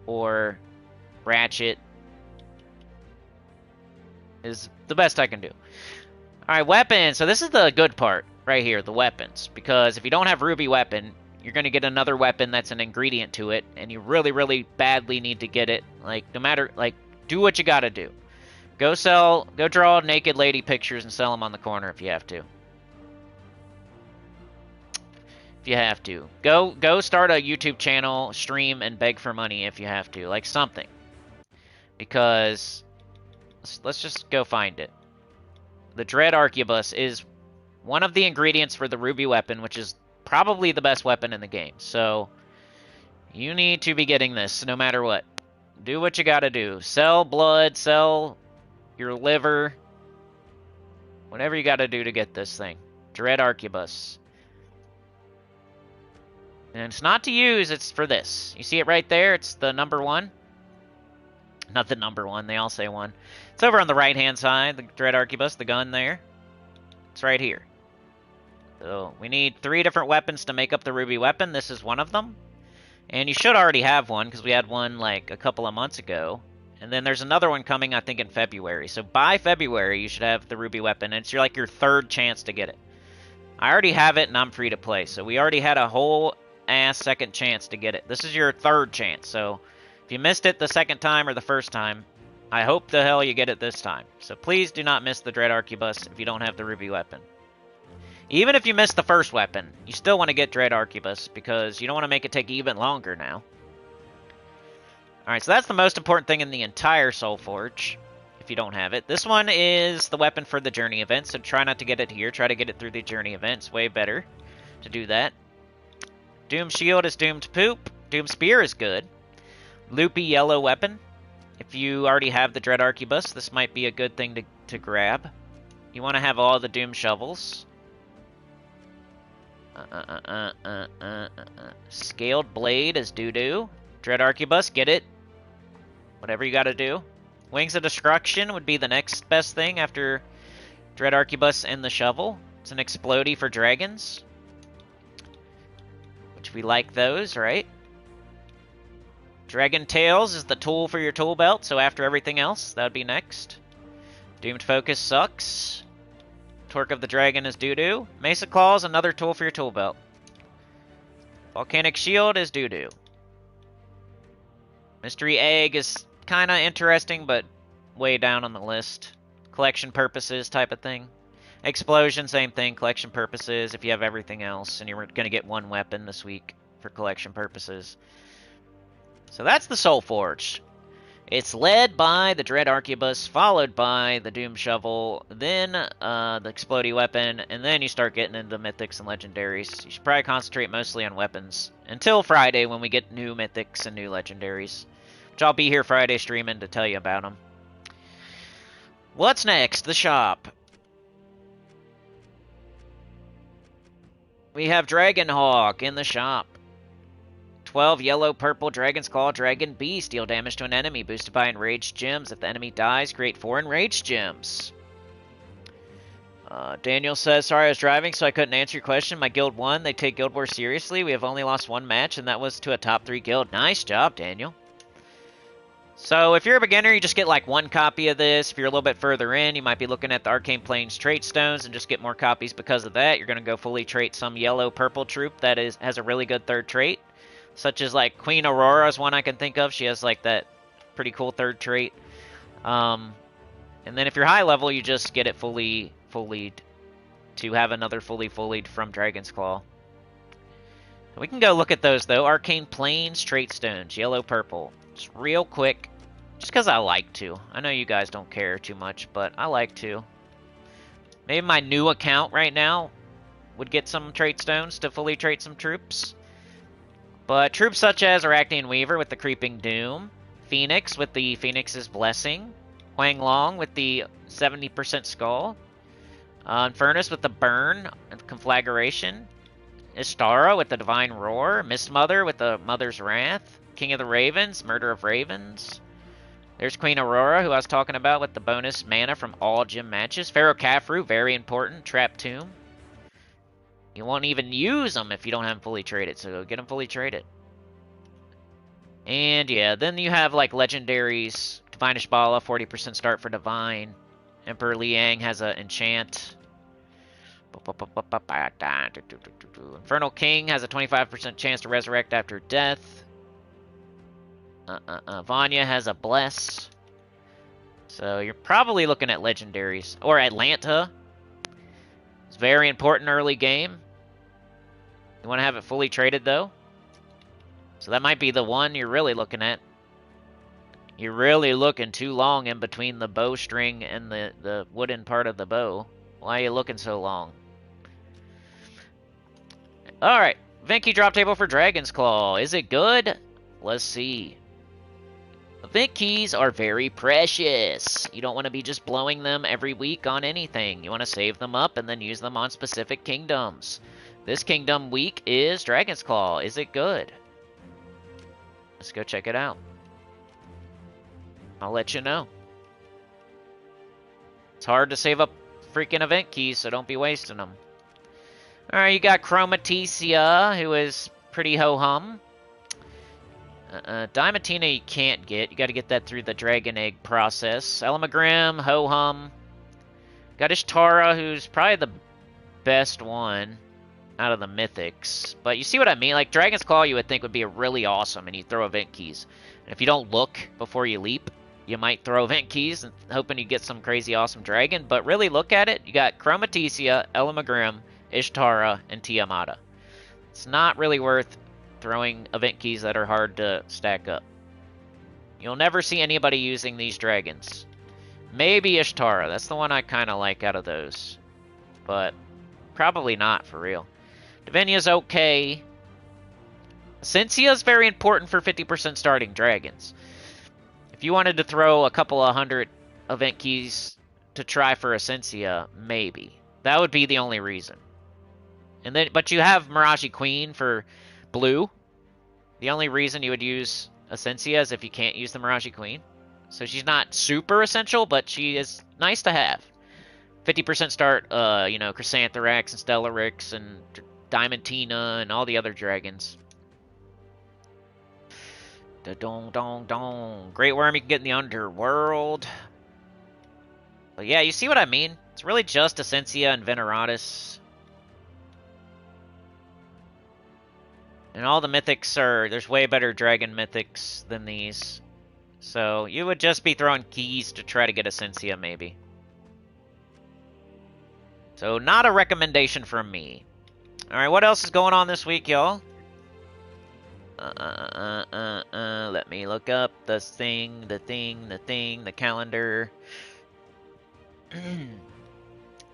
or Ratchet. Is the best I can do. Alright, weapons. So this is the good part right here, the weapons. Because if you don't have Ruby Weapon, you're going to get another weapon that's an ingredient to it, and you really, really badly need to get it. Like, no matter, like, do what you gotta do. Go draw naked lady pictures and sell them on the corner if you have to. If you have to. Go start a YouTube channel, stream, and beg for money if you have to. Like, something. Because, let's just go find it. The Dread Arquebus is one of the ingredients for the Ruby Weapon, which is probably the best weapon in the game. So, you need to be getting this no matter what. Do what you gotta do. Sell blood, sell your liver. Whatever you gotta do to get this thing. Dread Arquebus. And it's not to use, it's for this. You see it right there? It's the number 1. Not the number 1, they all say 1. It's over on the right-hand side, the Dread Arquebus, the gun there. It's right here. So, we need 3 different weapons to make up the Ruby Weapon. This is one of them. And you should already have one, because we had one, like, a couple of months ago. And then there's another one coming, I think, in February. So, by February, you should have the Ruby Weapon. And it's like your 3rd chance to get it. I already have it, and I'm free to play. So, we already had a whole ass second chance to get it. This is your 3rd chance. So, if you missed it the 2nd time or the 1st time, I hope the hell you get it this time. So, please do not miss the Dread Arquebus if you don't have the Ruby Weapon. Even if you miss the first weapon, you still want to get Dread Arquebus, because you don't want to make it take even longer now. Alright, so that's the most important thing in the entire Soul Forge, if you don't have it. This one is the weapon for the Journey event, so try not to get it here. Try to get it through the Journey event. It's way better to do that. Doom Shield is doomed poop. Doom Spear is good. Loopy yellow weapon. If you already have the Dread Arquebus, this might be a good thing to grab. You want to have all the Doom Shovels. Scaled Blade is doo-doo. Dread Arquebus, get it. Whatever you gotta do. Wings of Destruction would be the next best thing after Dread Arquebus and the Shovel. It's an explodey for dragons. Which we like those, right? Dragon Tails is the tool for your tool belt, so after everything else, that would be next. Doomed Focus sucks. Torque of the Dragon is doo-doo. Mesa Claw is another tool for your tool belt. Volcanic Shield is doo-doo. Mystery Egg is kind of interesting, but way down on the list. Collection purposes type of thing. Explosion, same thing, collection purposes if you have everything else, and you're going to get one weapon this week for collection purposes. So that's the Soul Forge. It's led by the Dread Arquebus, followed by the Doom Shovel, then the Explodey Weapon, and then you start getting into Mythics and Legendaries. You should probably concentrate mostly on weapons until Friday when we get new Mythics and new Legendaries, which I'll be here Friday streaming to tell you about them. What's next? The shop. We have Dragonhawk in the shop. 12 yellow, purple, Dragon's Claw, Dragon Beast. Deal damage to an enemy, boosted by Enraged Gems. If the enemy dies, create 4 Enraged Gems. Daniel says, sorry I was driving, so I couldn't answer your question. My guild won. They take Guild Wars seriously. We have only lost 1 match, and that was to a top 3 guild. Nice job, Daniel. So if you're a beginner, you just get like 1 copy of this. If you're a little bit further in, you might be looking at the Arcane Plains trait stones and just get more copies because of that. You're going to go fully trait some yellow-purple troop that has a really good 3rd trait. Such as, like, Queen Aurora is one I can think of. She has, like, that pretty cool 3rd trait. And then if you're high level, you just get it fully fullied to have another fully fullied from Dragon's Claw. We can go look at those, though. Arcane Plains trait stones, yellow-purple. Just real quick, just because I like to. I know you guys don't care too much, but I like to. Maybe my new account right now would get some trait stones to fully trait some troops. But troops such as Arachnean Weaver with the Creeping Doom, Phoenix with the Phoenix's Blessing, Huang Long with the 70% Skull, Infernus with the Burn and Conflagration, Istara with the Divine Roar, Mistmother with the Mother's Wrath, King of the Ravens, Murder of Ravens. There's Queen Aurora, who I was talking about with the bonus mana from all gym matches. Pharaoh Khafru, very important, Trap Tomb. You won't even use them if you don't have them fully traded, so get them fully traded. And yeah, then you have like legendaries. Divine Ishbala, 40% start for Divine. Emperor Liang has an enchant. Infernal King has a 25% chance to resurrect after death. Vanya has a Bless. So you're probably looking at legendaries. Or Atlanta. It's very important early game. You want to have it fully traded, though. So that might be the one you're really looking at. You're really looking too long in between the bowstring and the wooden part of the bow. Why are you looking so long? Alright. Event key drop table for Dragon's Claw. Is it good? Let's see. Event keys are very precious. You don't want to be just blowing them every week on anything. You want to save them up and then use them on specific kingdoms. This kingdom week is Dragon's Claw. Is it good? Let's go check it out. I'll let you know. It's hard to save up freaking event keys, so don't be wasting them. Alright, you got Chromatecia, who is pretty ho-hum. Diamantina you can't get. You got to get that through the Dragon Egg process. Elamagrim, ho-hum. Got Ishtara, who's probably the best one out of the mythics. But you see what I mean? Like, Dragon's Claw you would think would be really awesome, and you throw event keys. And if you don't look before you leap, you might throw event keys and hoping you get some crazy awesome dragon. But really look at it. You got Chromatecia, Elamagrim, Ishtara, and Tiamata. It's not really worth throwing event keys that are hard to stack up. You'll never see anybody using these dragons. Maybe Ishtara. That's the one I kind of like out of those. But probably not, for real. Divinia's okay. Essentia's very important for 50% starting dragons. If you wanted to throw a couple of hundred event keys to try for Essentia, maybe. That would be the only reason. And then, but you have Miraji Queen for blue. The only reason you would use Essentia is if you can't use the Miraji Queen. So she's not super essential, but she is nice to have. 50% start, you know, Chrysantherax and Stellarix and Diamantina and all the other dragons. Da-dong-dong-dong. Great Worm you can get in the Underworld. But yeah, you see what I mean? It's really just Essentia and Veneratus. And all the mythics are... There's way better dragon mythics than these. So you would just be throwing keys to try to get Essentia, maybe. So not a recommendation from me. Alright, what else is going on this week, y'all? Let me look up the calendar.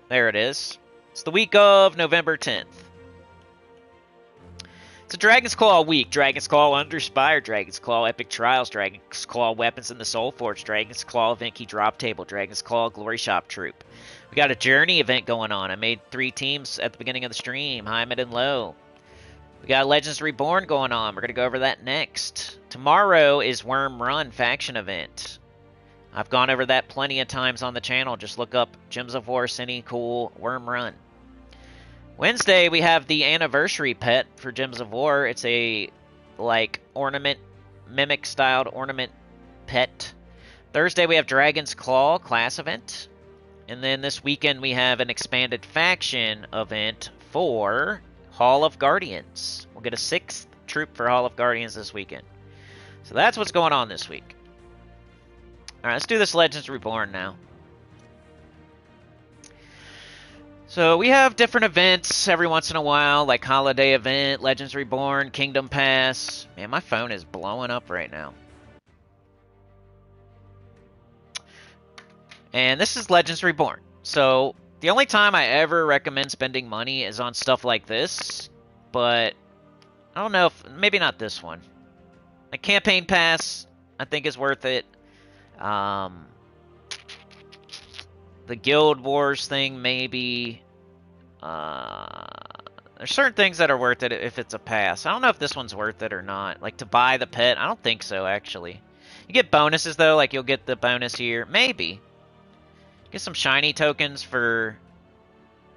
There it is. It's the week of November 10th. It's a Dragon's Claw week. Dragon's Claw Underspire, Dragon's Claw Epic Trials, Dragon's Claw Weapons in the Soul Forge, Dragon's Claw Event Key Drop Table, Dragon's Claw Glory Shop Troop. We got a Journey event going on. I made 3 teams at the beginning of the stream, high, mid, and low. We got Legends Reborn going on. We're going to go over that next. Tomorrow is Worm Run faction event. I've gone over that plenty of times on the channel. Just look up Gems of War, Cine, Cool, Worm Run. Wednesday, we have the anniversary pet for Gems of War. It's a, like, ornament, mimic-styled ornament pet. Thursday, we have Dragon's Claw class event. And then this weekend, we have an expanded faction event for Hall of Guardians. We'll get a 6th troop for Hall of Guardians this weekend. So that's what's going on this week. Alright, let's do this Legends Reborn now. So we have different events every once in a while, like Holiday Event, Legends Reborn, Kingdom Pass. Man, my phone is blowing up right now. And this is Legends Reborn. So the only time I ever recommend spending money is on stuff like this. But I don't know if... Maybe not this one. The Campaign Pass, I think, is worth it. The Guild Wars thing, maybe. There's certain things that are worth it if it's a pass. I don't know if this one's worth it or not. Like, to buy the pet, I don't think so, actually. You get bonuses, though, like you'll get the bonus here. Maybe. Get some shiny tokens for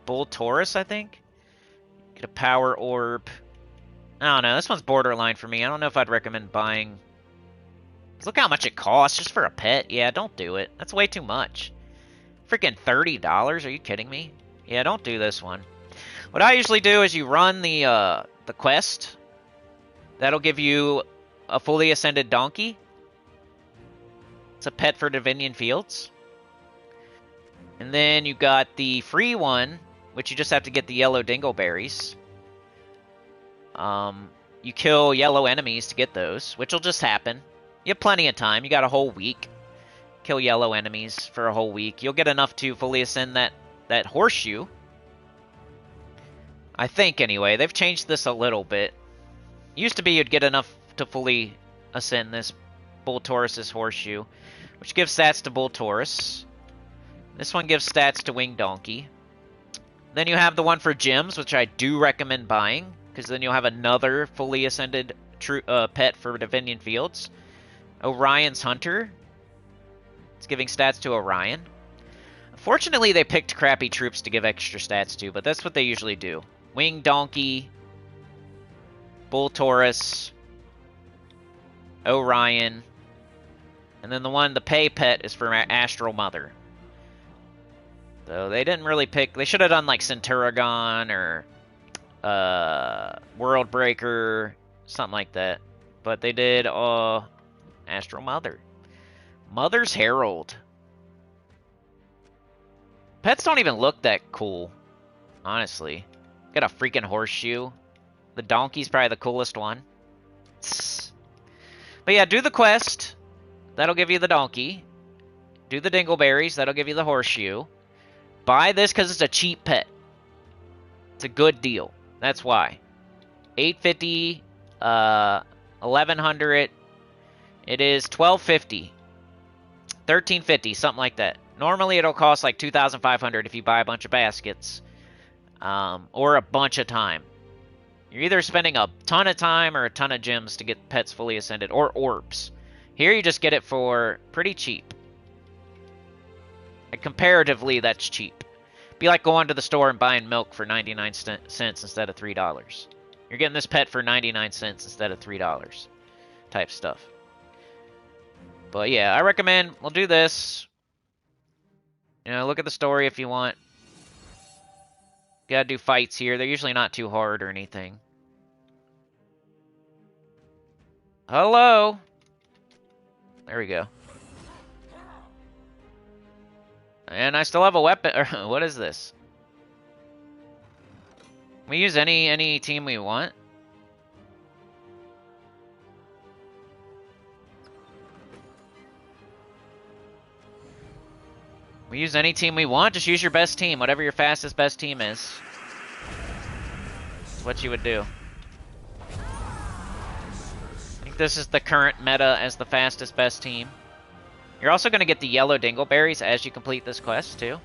Bull Taurus, I think. Get a Power Orb. I don't know, this one's borderline for me. I don't know if I'd recommend buying. Look how much it costs just for a pet. Yeah, don't do it. That's way too much. Freaking $30? Are you kidding me? Yeah, don't do this one. What I usually do is you run the quest. That'll give you a fully ascended donkey. It's a pet for Divinian Fields. And then you got the free one, which you just have to get the yellow dingleberries. You kill yellow enemies to get those, which will just happen. You have plenty of time. You got a whole week. Kill yellow enemies for a whole week. You'll get enough to fully ascend that horseshoe. I think, anyway. They've changed this a little bit. Used to be you'd get enough to fully ascend this Bull Taurus's horseshoe, which gives stats to Bull Taurus. This one gives stats to Winged Donkey. Then you have the one for gems, which I do recommend buying, because then you'll have another fully ascended pet for Divinian Fields. Orion's Hunter. It's giving stats to Orion. Unfortunately, they picked crappy troops to give extra stats to, but that's what they usually do. Winged Donkey, Bull Taurus, Orion, and then the pay pet is for Astral Mother. So they didn't really pick... They should have done like Centuragon or World Breaker, something like that. But they did Astral Mother. Mother's Herald. Pets don't even look that cool, honestly. Got a freaking horseshoe. The donkey's probably the coolest one. But yeah, do the quest. That'll give you the donkey. Do the dingleberries. That'll give you the horseshoe. Buy this because it's a cheap pet. It's a good deal. That's why. $850, 1100. It is $1250, $1350, something like that. Normally it'll cost like $2,500 if you buy a bunch of baskets, or a bunch of time. You're either spending a ton of time or a ton of gems to get pets fully ascended, or orbs. Here you just get it for pretty cheap. Like, comparatively, that's cheap. Be like going to the store and buying milk for 99 cents instead of $3. You're getting this pet for 99 cents instead of $3 type stuff. But yeah, I recommend we'll do this. You know, look at the story if you want. Gotta do fights here. They're usually not too hard or anything. Hello! There we go. And I still have a weapon. What is this? We use any team we want. We use any team we want. Just use your best team. Whatever your fastest best team is. That's what you would do. I think this is the current meta as the fastest best team. You're also going to get the yellow dingleberries as you complete this quest, too.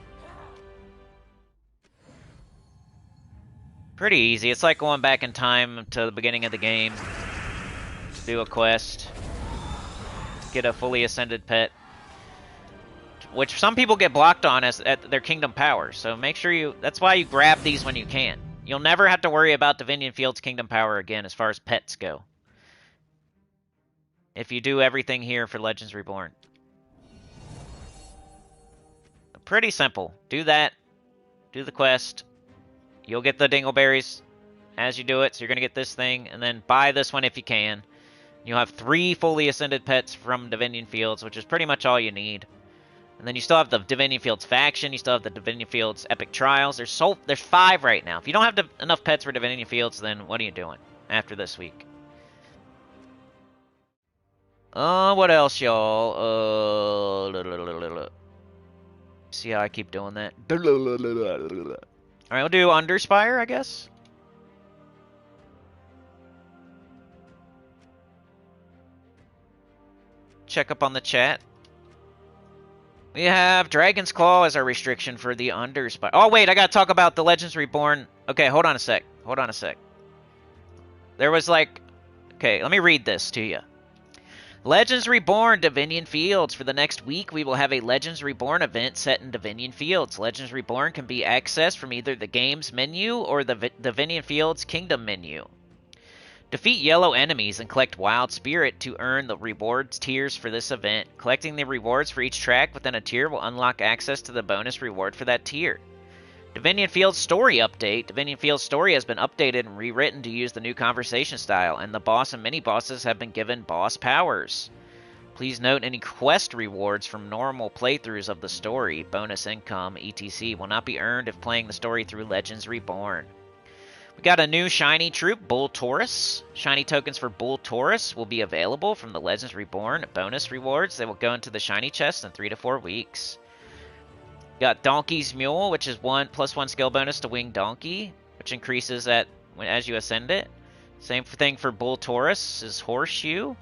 Pretty easy. It's like going back in time to the beginning of the game. Do a quest. Get a fully ascended pet. Which some people get blocked on as at their kingdom power. So make sure you... That's why you grab these when you can. You'll never have to worry about Divinion Field's kingdom power again as far as pets go. If you do everything here for Legends Reborn. Pretty simple. Do that. Do the quest. You'll get the dingleberries as you do it. So you're going to get this thing. And then buy this one if you can. You'll have 3 fully ascended pets from Divinion Fields, which is pretty much all you need. And then you still have the Divinion Fields faction. You still have the Divinion Fields Epic Trials. There's 5 right now. If you don't have enough pets for Divinion Fields, then what are you doing after this week? What else, y'all? See how I keep doing that? Alright, we'll do Underspire, I guess. Check up on the chat. We have Dragon's Claw as our restriction for the Underspire. Oh, wait, I gotta talk about the Legends Reborn. Okay, hold on a sec. Hold on a sec. There was like... Okay, let me read this to you. Legends Reborn Divinion Fields. For the next week, we will have a Legends Reborn event set in Divinion Fields. Legends Reborn can be accessed from either the game's menu or the Divinion Fields Kingdom menu. Defeat yellow enemies and collect Wild Spirit to earn the rewards tiers for this event. Collecting the rewards for each track within a tier will unlock access to the bonus reward for that tier. Divinion Fields Story Update. Divinion Fields Story has been updated and rewritten to use the new conversation style, and the boss and mini-bosses have been given boss powers. Please note any quest rewards from normal playthroughs of the story, bonus income, etc. will not be earned if playing the story through Legends Reborn. We got a new shiny troop, Bull Taurus. Shiny tokens for Bull Taurus will be available from the Legends Reborn bonus rewards that will go into the shiny chest in 3 to 4 weeks. Got Donkey's Mule, which is 1+1 skill bonus to Winged Donkey, which increases as you ascend it. Same thing for Bull Taurus is Horseshoe.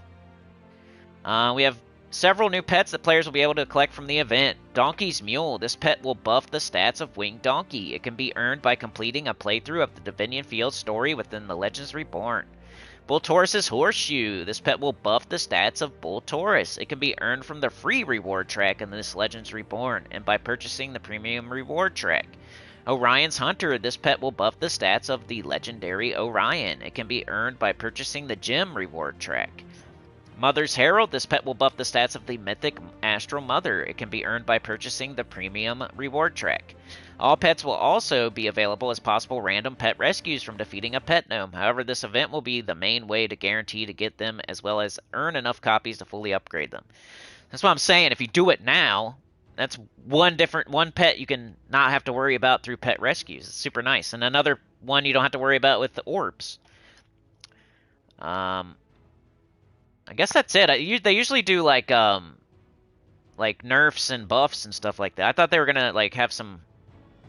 We have several new pets that players will be able to collect from the event. Donkey's Mule. This pet will buff the stats of Winged Donkey. It can be earned by completing a playthrough of the Divinion Fields story within the Legends Reborn. Bull Taurus's Horseshoe. This pet will buff the stats of Bull Taurus. It can be earned from the free reward track in this Legends Reborn and by purchasing the premium reward track. Orion's Hunter. This pet will buff the stats of the legendary Orion. It can be earned by purchasing the gem reward track. Mother's Herald. This pet will buff the stats of the mythic Astral Mother. It can be earned by purchasing the premium reward track. All pets will also be available as possible random pet rescues from defeating a pet gnome. However, this event will be the main way to guarantee to get them as well as earn enough copies to fully upgrade them. That's what I'm saying. If you do it now, that's one pet you can not have to worry about through pet rescues. It's super nice. And another one you don't have to worry about with the orbs. I guess that's it. They usually do like nerfs and buffs and stuff like that. I thought they were gonna like have some.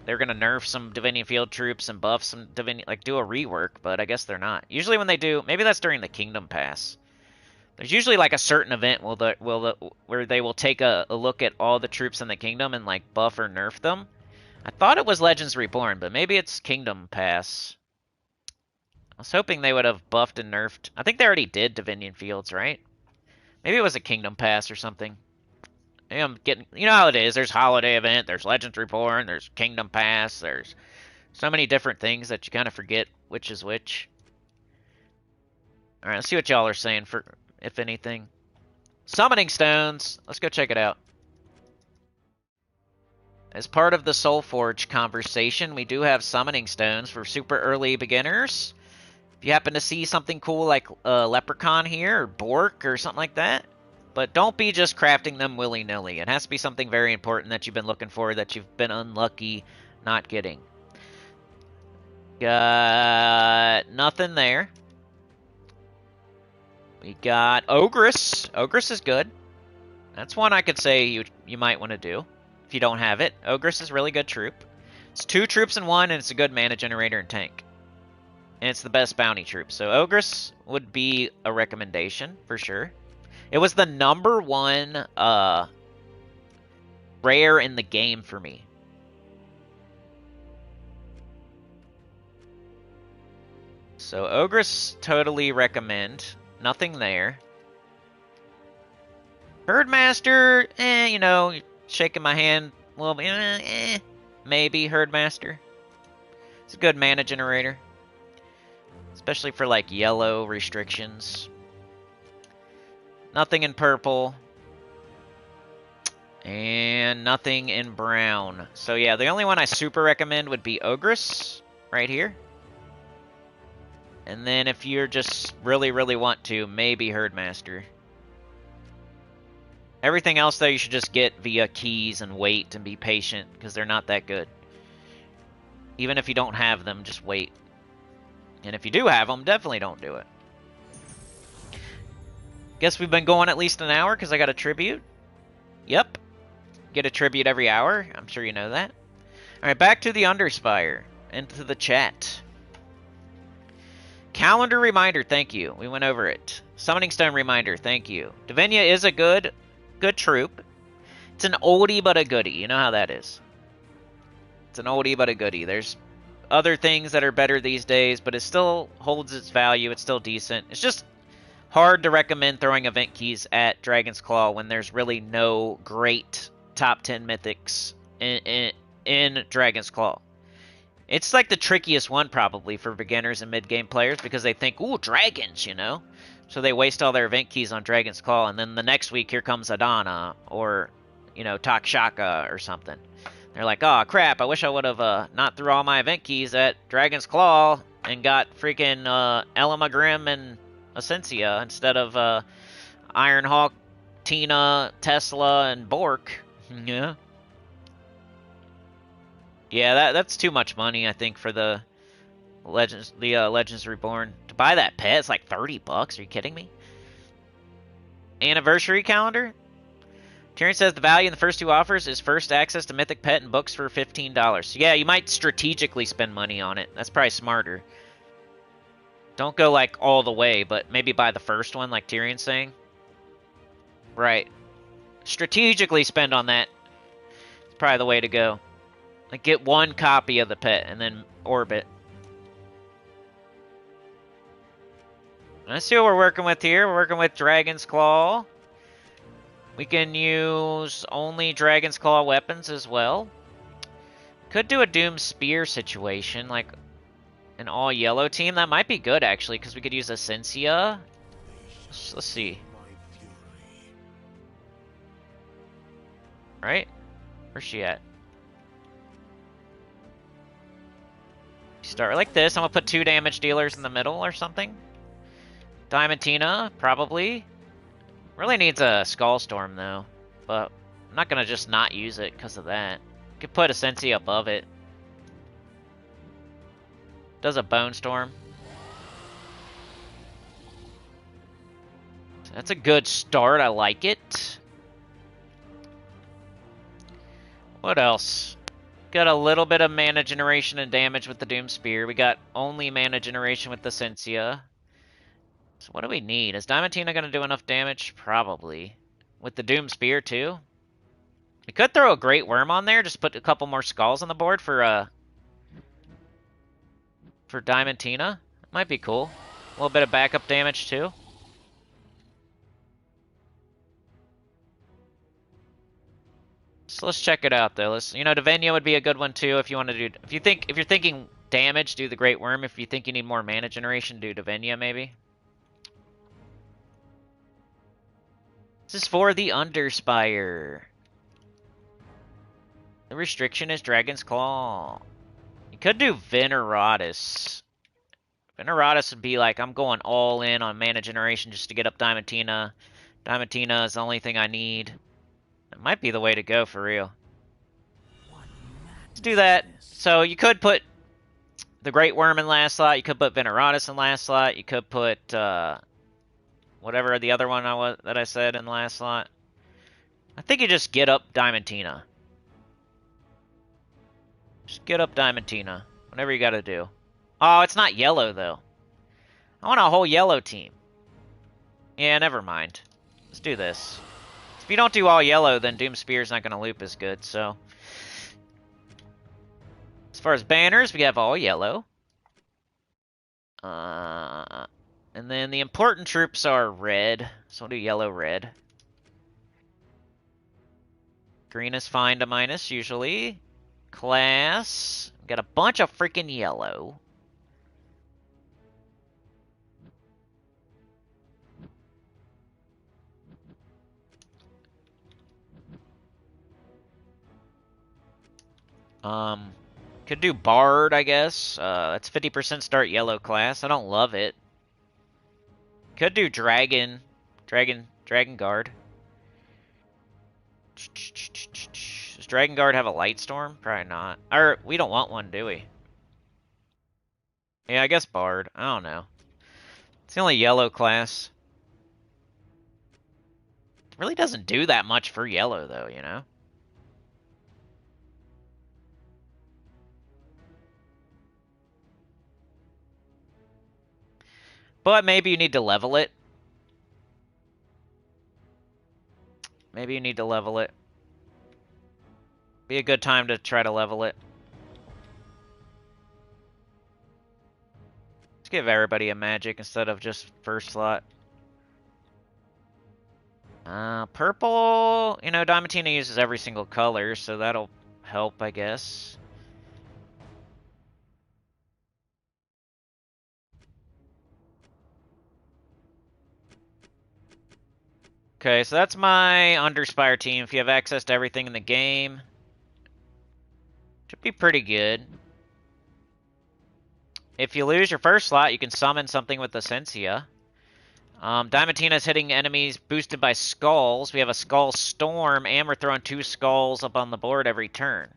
They were gonna nerf some Divinian Field troops and buff some Divinian, like do a rework, but I guess they're not. Usually when they do, maybe that's during the Kingdom Pass. There's usually like a certain event where they will take a look at all the troops in the kingdom and like buff or nerf them. I thought it was Legends Reborn, but maybe it's Kingdom Pass. I was hoping they would have buffed and nerfed. I think they already did Divinian Fields, right? Maybe it was a Kingdom Pass or something. Maybe I'm getting, you know how it is. There's Holiday Event, there's Legends Reborn, there's Kingdom Pass, there's so many different things that you kind of forget which is which. All right, let's see what y'all are saying for, if anything. Summoning Stones. Let's go check it out. As part of the Soulforge conversation, we do have Summoning Stones for super early beginners. If you happen to see something cool like Leprechaun here, or Bork, or something like that. But don't be just crafting them willy-nilly. It has to be something very important that you've been looking for that you've been unlucky not getting. Got nothing there. We got Ogress. Ogress is good. That's one I could say you might want to do if you don't have it. Ogress is a really good troop. It's 2 troops in 1, and it's a good mana generator and tank. And it's the best bounty troop. So Ogress would be a recommendation for sure. It was the #1 rare in the game for me. So Ogress, totally recommend. Nothing there. Herdmaster, you know, shaking my hand a little bit, maybe Herdmaster. It's a good mana generator. Especially for like yellow restrictions. Nothing in purple. And nothing in brown. So yeah, the only one I super recommend would be Ogress, right here. And then if you're just really, really want to, maybe Herdmaster. Everything else, though, you should just get via keys and wait and be patient, because they're not that good. Even if you don't have them, just wait. And if you do have them, definitely don't do it. Guess we've been going at least an hour, because I got a tribute. Yep. Get a tribute every hour. I'm sure you know that. Alright, back to the Underspire. Into the chat. Calendar reminder, thank you. We went over it. Summoning Stone reminder, thank you. Divinia is a good troop. It's an oldie but a goodie. You know how that is. It's an oldie but a goodie. There's other things that are better these days, but it still holds its value. It's still decent. It's just hard to recommend throwing event keys at Dragon's Claw when there's really no great top 10 mythics in Dragon's Claw. It's like the trickiest one probably for beginners and mid-game players because they think, ooh, dragons, you know? So they waste all their event keys on Dragon's Claw, and then the next week here comes Adana or, you know, Takshaka or something. They're like, oh, crap, I wish I would have not threw all my event keys at Dragon's Claw and got freaking Elamagrim and Essentia instead of Ironhawk, Tina, Tesla, and Bork. Yeah. Yeah, that's too much money, I think, for the Legends Reborn. To buy that pet, it's like $30. Are you kidding me? Anniversary calendar? Tyrion says the value in the first 2 offers is first access to Mythic Pet and books for $15. So yeah, you might strategically spend money on it. That's probably smarter. Don't go like all the way, but maybe buy the first one, like Tyrion's saying. Right. Strategically spend on that. It's probably the way to go. Like, get 1 copy of the pet, and then orbit. Let's see what we're working with here. We're working with Dragon's Claw. We can use only Dragon's Claw weapons as well. Could do a Doom Spear situation, like an all-yellow team. That might be good, actually, because we could use Essentia. Let's see. Right? Where's she at? Start like this. I'm going to put 2 damage dealers in the middle or something. Diamantina, probably. Really needs a Skull Storm, though. But I'm not going to just not use it because of that. Could put a Sensi above it. Does a Bone Storm. That's a good start. I like it. What else? Got a little bit of mana generation and damage with the Doom Spear. We got only mana generation with the Sensia. So what do we need? Is Diamantina going to do enough damage? Probably. With the Doom Spear, too? We could throw a Great Worm on there. Just put a couple more Skulls on the board for Diamantina. Might be cool. A little bit of backup damage, too. So let's check it out, though. Divenia would be a good one, too, if you want to do... If you're thinking damage, do the Great Worm. If you think you need more mana generation, do Divenia, maybe. This is for the Underspire. The restriction is Dragon's Claw. You could do Veneratus. Veneratus would be like, I'm going all in on mana generation just to get up Diamantina. Diamantina is the only thing I need. It might be the way to go, for real. Let's do that. So you could put the Great Worm in last slot. You could put Veneratus in last slot. You could put whatever the other one that I said in the last slot. I think you just get up Diamantina. Just get up Diamantina. Whatever you gotta do. Oh, it's not yellow, though. I want a whole yellow team. Yeah, never mind. Let's do this. If you don't do all yellow, then Doom Spear's not gonna loop as good, so... As far as banners, we have all yellow. And then the important troops are red. So we'll do yellow, red. Green is fine to minus, usually. Class. Got a bunch of freaking yellow. Could do Bard, I guess. That's 50% start yellow class. I don't love it. Could do Dragon Guard. Does Dragon Guard have a Light Storm? Probably not. Or, we don't want one, do we? Yeah, I guess Bard. I don't know. It's the only yellow class. It really doesn't do that much for yellow, though, you know? But maybe you need to level it. Maybe you need to level it. Be a good time to try to level it. Let's give everybody a magic instead of just first slot. Purple, Diamantina uses every single color, so that'll help, I guess. Okay, so that's my Underspire team. If you have access to everything in the game, should be pretty good. If you lose your first slot, you can summon something with the Sensia. Diamantina is hitting enemies boosted by skulls. We have a Skull Storm, and we're throwing 2 skulls up on the board every turn.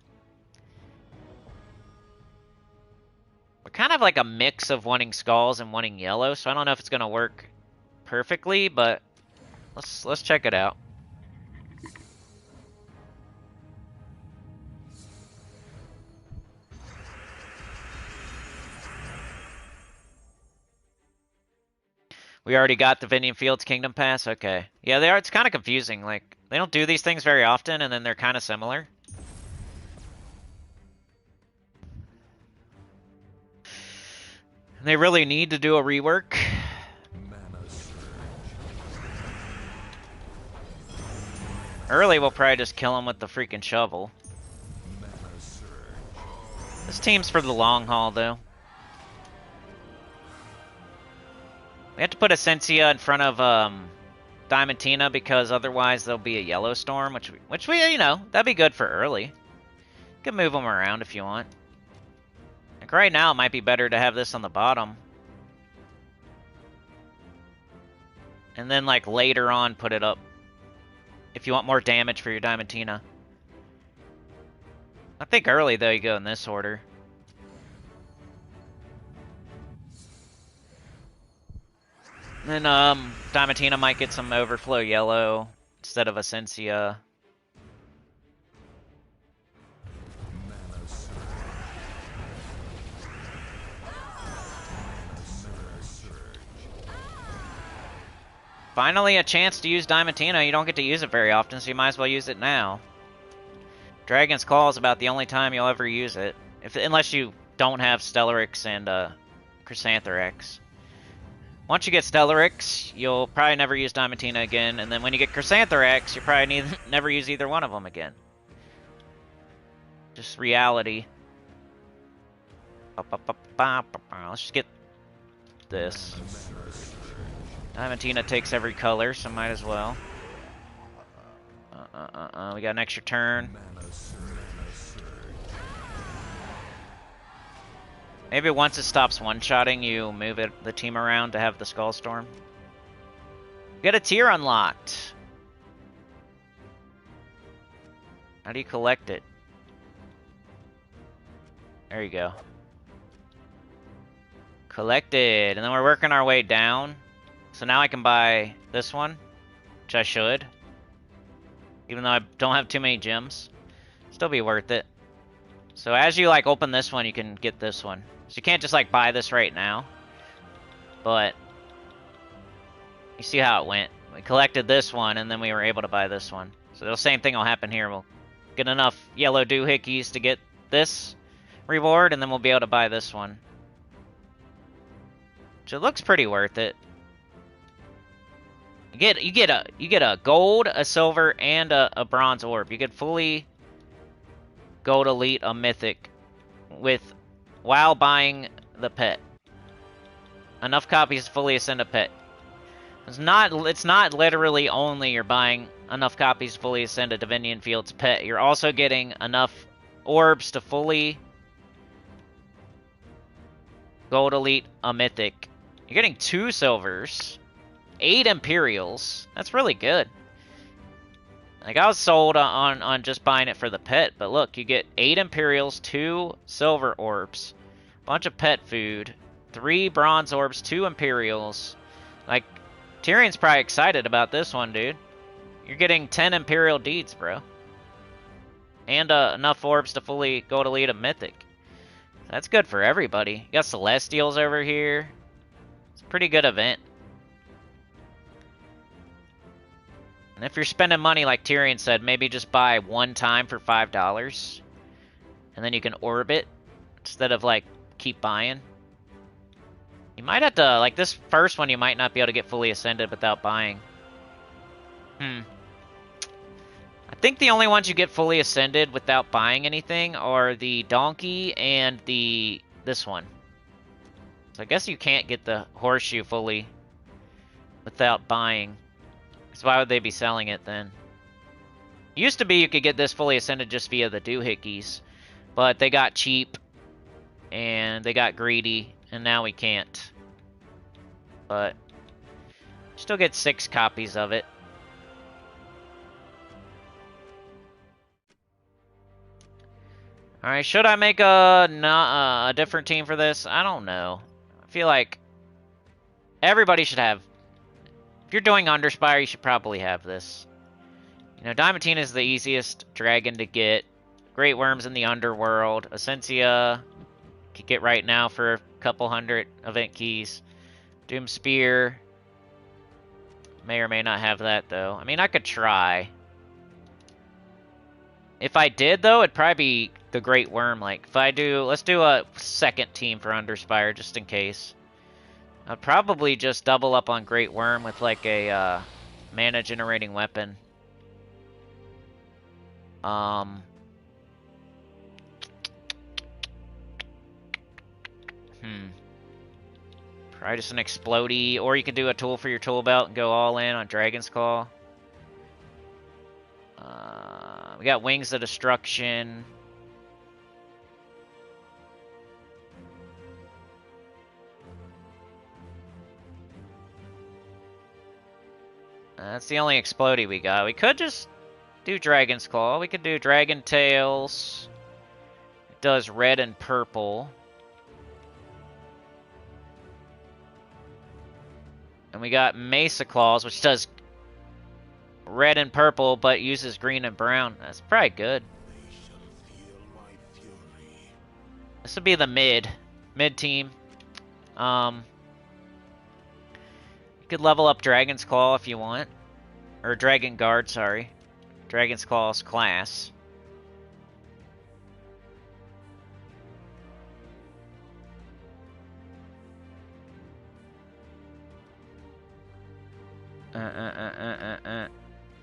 We're kind of like a mix of wanting skulls and wanting yellow, so I don't know if it's going to work perfectly, but let's check it out. We already got the Vinian Fields Kingdom Pass? Okay. Yeah, they are. It's kind of confusing. Like, they don't do these things very often, and then they're kind of similar. They really need to do a rework. Early, we'll probably just kill him with the freaking shovel. This team's for the long haul, though. We have to put a Sensia in front of Diamantina because otherwise there'll be a yellow storm, which we that'd be good for early. You can move them around if you want. Like right now, it might be better to have this on the bottom. And then like later on, put it up if you want more damage for your Diamantina. I think early though, you go in this order. Then Diamantina might get some overflow yellow instead of Essentia. Finally a chance to use Diamantina. You don't get to use it very often, so you might as well use it now. Dragon's Claw is about the only time you'll ever use it. Unless you don't have Stellarex and Chrysantherax. Once you get Stellarex, you'll probably never use Diamantina again, and then when you get Chrysantherax, you probably never use either one of them again. Just reality. Let's just get this. Diamantina takes every color, so might as well. We got an extra turn. Maybe once it stops one-shotting, you move the team around to have the Skull Storm. Get a tier unlocked. How do you collect it? There you go. Collected, and then we're working our way down. So now I can buy this one, which I should. Even though I don't have too many gems. Still be worth it. So as you like open this one, you can get this one. So you can't just like buy this right now. But you see how it went. We collected this one and then we were able to buy this one. So the same thing will happen here. We'll get enough yellow doohickeys to get this reward and then we'll be able to buy this one. Which it looks pretty worth it. You get a gold, a silver, and a bronze orb. You get fully gold elite, a mythic while buying the pet. Enough copies to fully ascend a pet. It's not literally only you're buying enough copies to fully ascend a Divinian Field's pet. You're also getting enough orbs to fully gold elite, a mythic. You're getting 2 silvers, 8 Imperials. That's really good. Like, I was sold on just buying it for the pet, but look, you get 8 Imperials, 2 silver orbs, bunch of pet food, 3 bronze orbs, 2 Imperials. Like, Tyrion's probably excited about this one, dude. You're getting 10 Imperial deeds, bro. And enough orbs to fully go to lead a mythic. That's good for everybody. You got Celestials over here. It's a pretty good event. And if you're spending money, like Tyrion said, maybe just buy one time for $5. And then you can orb it instead of, like, keep buying. You might have to, like, this first one, you might not be able to get fully ascended without buying. I think the only ones you get fully ascended without buying anything are the donkey and this one. So I guess you can't get the horseshoe fully without buying. So why would they be selling it then? It used to be you could get this fully ascended just via the doohickeys, but they got cheap and they got greedy, and now we can't. But still get 6 copies of it. Alright, should I make a different team for this? I don't know. I feel like everybody should have... If you're doing Underspire, you should probably have this. You know, Diamantina is the easiest dragon to get. Great Worms in the Underworld. Essentia, you could get right now for a couple hundred event keys. Doom Spear. May or may not have that, though. I mean, I could try. If I did, though, it'd probably be the Great Worm. Like, if I do... Let's do a second team for Underspire, just in case. I'd probably just double up on Great Worm with, like, a mana-generating weapon. Probably just an Explodey, or you can do a tool for your tool belt and go all in on Dragon's Claw. We got Wings of Destruction. That's the only Explodey we got. We could just do Dragon's Claw. We could do Dragon Tails. It does red and purple. And we got Mesa Claws, which does red and purple, but uses green and brown. That's probably good. This would be the mid team. You could level up Dragon's Claw if you want. Or Dragon Guard, sorry. Dragon's Claw's class.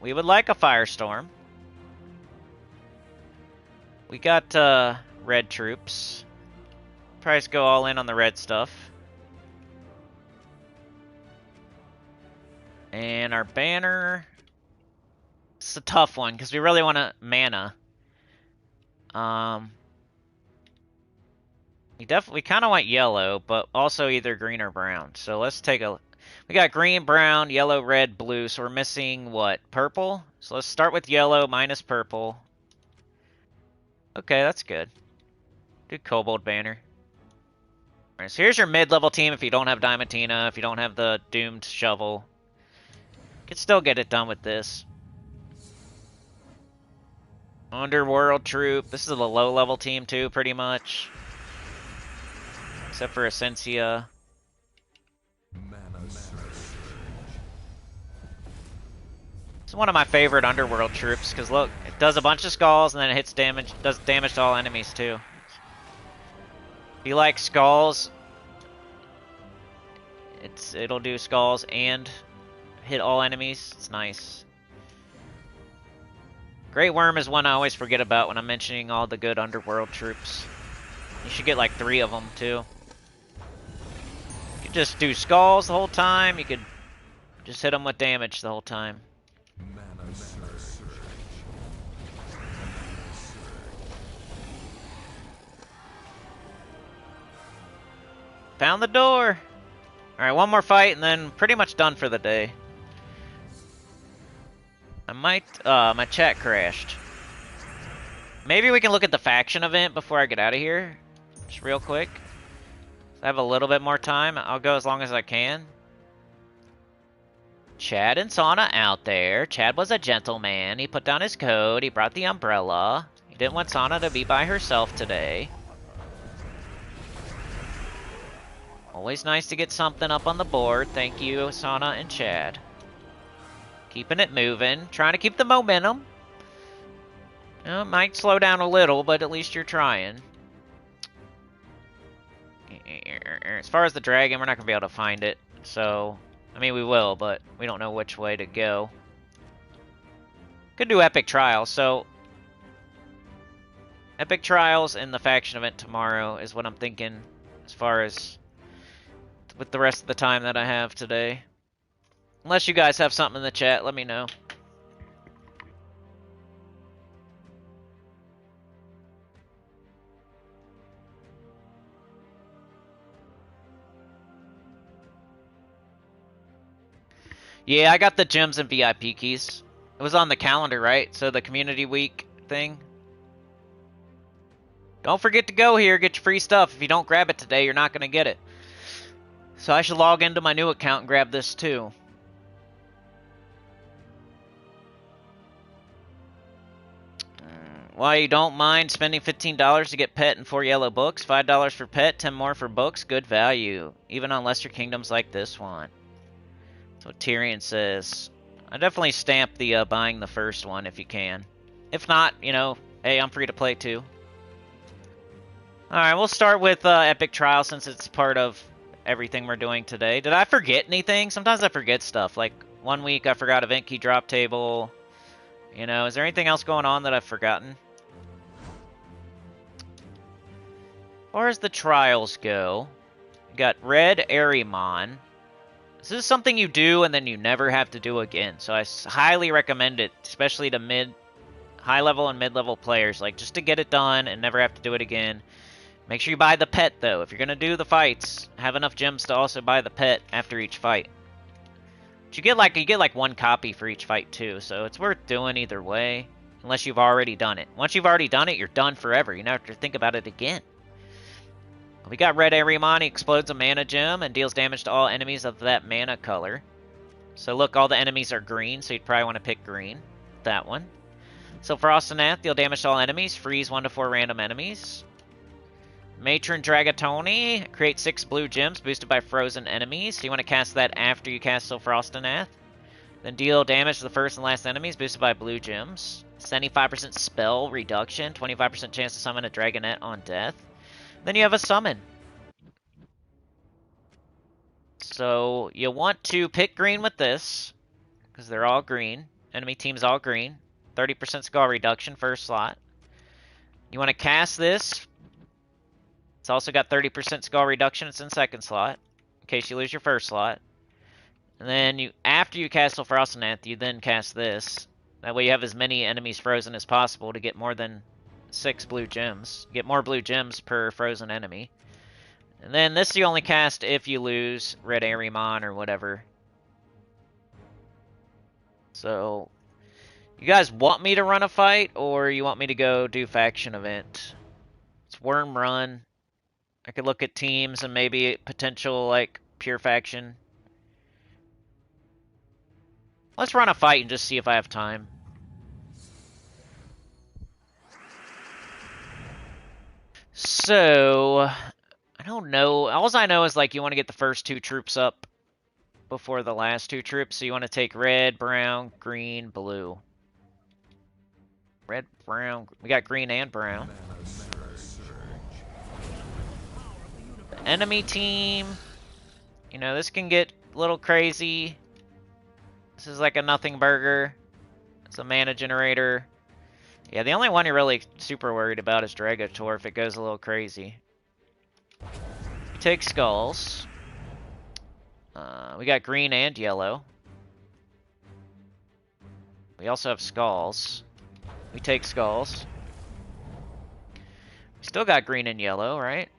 We would like a Firestorm. We got red troops. Probably just go all in on the red stuff. And our banner, it's a tough one because we really want to mana. We kind of want yellow, but also either green or brown. So let's take a. We got green, brown, yellow, red, blue. So we're missing what? Purple. So let's start with yellow minus purple. Okay, that's good. Do Kobold banner. Alright, so here's your mid-level team if you don't have Diamantina, if you don't have the Doomed Shovel. You can still get it done with this. Underworld Troop. This is a low-level team too, pretty much. Except for Essentia. It's one of my favorite Underworld troops, because look, it does a bunch of skulls and then it hits damage, does damage to all enemies too. If you like skulls, it'll do skulls and hit all enemies. It's nice. Great Worm is one I always forget about when I'm mentioning all the good Underworld troops. You should get like 3 of them too. You could just do skulls the whole time. You could just hit them with damage the whole time. Found the door! Alright, one more fight and then pretty much done for the day. I might, my chat crashed. Maybe we can look at the faction event before I get out of here. Just real quick. I have a little bit more time. I'll go as long as I can. Chad and Sauna out there. Chad was a gentleman. He put down his coat. He brought the umbrella. He didn't want Sauna to be by herself today. Always nice to get something up on the board. Thank you, Sauna and Chad. Keeping it moving. Trying to keep the momentum. You know, it might slow down a little, but at least you're trying. As far as the dragon, we're not going to be able to find it. So, I mean, we will, but we don't know which way to go. Could do Epic Trials, so... Epic Trials and the faction event tomorrow is what I'm thinking as far as with the rest of the time that I have today. Unless you guys have something in the chat, let me know. Yeah, I got the gems and VIP keys. It was on the calendar, right? So the community week thing. Don't forget to go here, get your free stuff. If you don't grab it today, you're not going to get it. So I should log into my new account and grab this too. Why you don't mind spending $15 to get pet and 4 yellow books? $5 for pet, 10 more for books. Good value. Even on lesser kingdoms like this one. That's what Tyrion says. I definitely stamp the buying the first one if you can. If not, you know, hey, I'm free to play too. Alright, we'll start with Epic Trial since it's part of everything we're doing today. Did I forget anything? Sometimes I forget stuff. Like, one week I forgot event key drop table. You know, is there anything else going on that I've forgotten? As far as the trials go, we got Red Arimon. This is something you do and then you never have to do again. So I highly recommend it, especially to high level and mid-level players. Like, just to get it done and never have to do it again. Make sure you buy the pet, though. If you're going to do the fights, have enough gems to also buy the pet after each fight. But you get like 1 copy for each fight, too. So it's worth doing either way, unless you've already done it. Once you've already done it, you're done forever. You don't have to think about it again. We got red Arimon. He explodes a mana gem and deals damage to all enemies of that mana color. So look, all the enemies are green, so you'd probably want to pick green. That one. So Frostanath, deal damage to all enemies. Freeze 1 to 4 random enemies. Matron Dragatoni, create 6 blue gems boosted by frozen enemies. So you want to cast that after you cast Sulfurostanath. Then deal damage to the first and last enemies boosted by blue gems. 75% spell reduction, 25% chance to summon a Dragonette on death. Then you have a summon. So you want to pick green with this, because they're all green. Enemy team's all green. 30% skull reduction, first slot. You want to cast this. It's also got 30% skull reduction. It's in second slot, in case you lose your first slot. And then after you cast Frostanath, you then cast this. That way you have as many enemies frozen as possible to get more than 6 blue gems. Get more blue gems per frozen enemy. And then this you only cast if you lose red Arimon or whatever. So, you guys want me to run a fight, or you want me to go do faction event? It's Worm Run. I could look at teams and maybe potential, like, pure faction. Let's run a fight and just see if I have time. So, I don't know. All I know is, like, you want to get the first 2 troops up before the last 2 troops. So you want to take red, brown, green, blue. Red, brown. We got green and brown. The enemy team. You know, this can get a little crazy. This is like a nothing burger. It's a mana generator. Yeah, the only one you're really super worried about is Dragator if it goes a little crazy. We take skulls. We got green and yellow. We also have skulls. We take skulls. We still got green and yellow, right?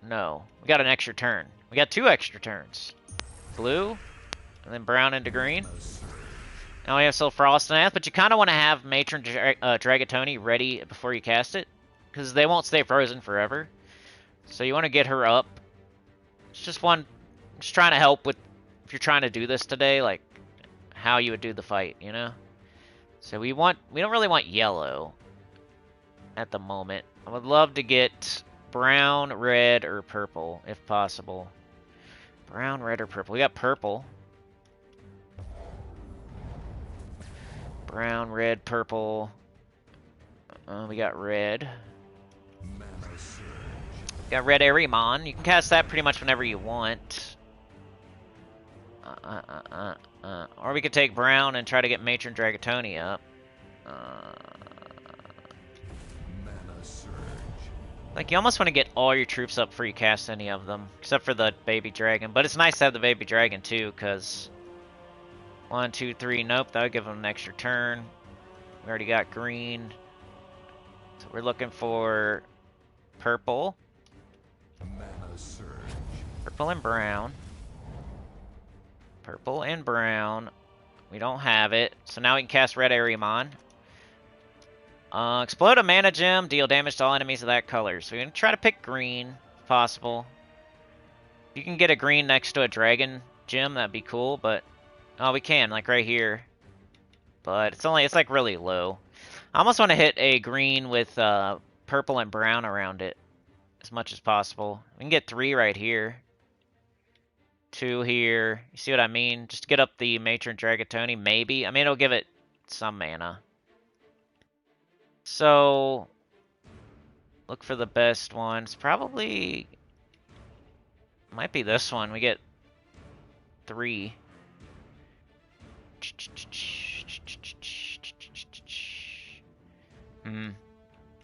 No. We got an extra turn. We got 2 extra turns. Blue, and then brown into green. Now we have Sulfurostanath, but you kind of want to have Matron Dragatoni ready before you cast it, because they won't stay frozen forever. So you want to get her up. It's just trying to help with, if you're trying to do this today, like, how you would do the fight, you know? So we don't really want yellow at the moment. I would love to get brown, red, or purple, if possible. Brown, red, or purple. We got purple. Brown, red, purple. We got red. We got red Arimon. You can cast that pretty much whenever you want. Or we could take brown and try to get Matron Dragatoni up. Like, you almost want to get all your troops up before you cast any of them, except for the baby dragon. But it's nice to have the baby dragon too, because 1, 2, 3. Nope, that would give them an extra turn. We already got green, so we're looking for purple. Purple and brown. Purple and brown. We don't have it, so now we can cast red Arimon. Explode a mana gem, deal damage to all enemies of that color. So we're going to try to pick green, if possible. If you can get a green next to a dragon gem, that'd be cool, but... Oh, we can, like right here. But it's like really low. I almost want to hit a green with purple and brown around it as much as possible. We can get 3 right here. 2 here. You see what I mean? Just to get up the Matron Dragatoni, maybe. I mean, it'll give it some mana. So, look for the best ones. Probably might be this one. We get 3.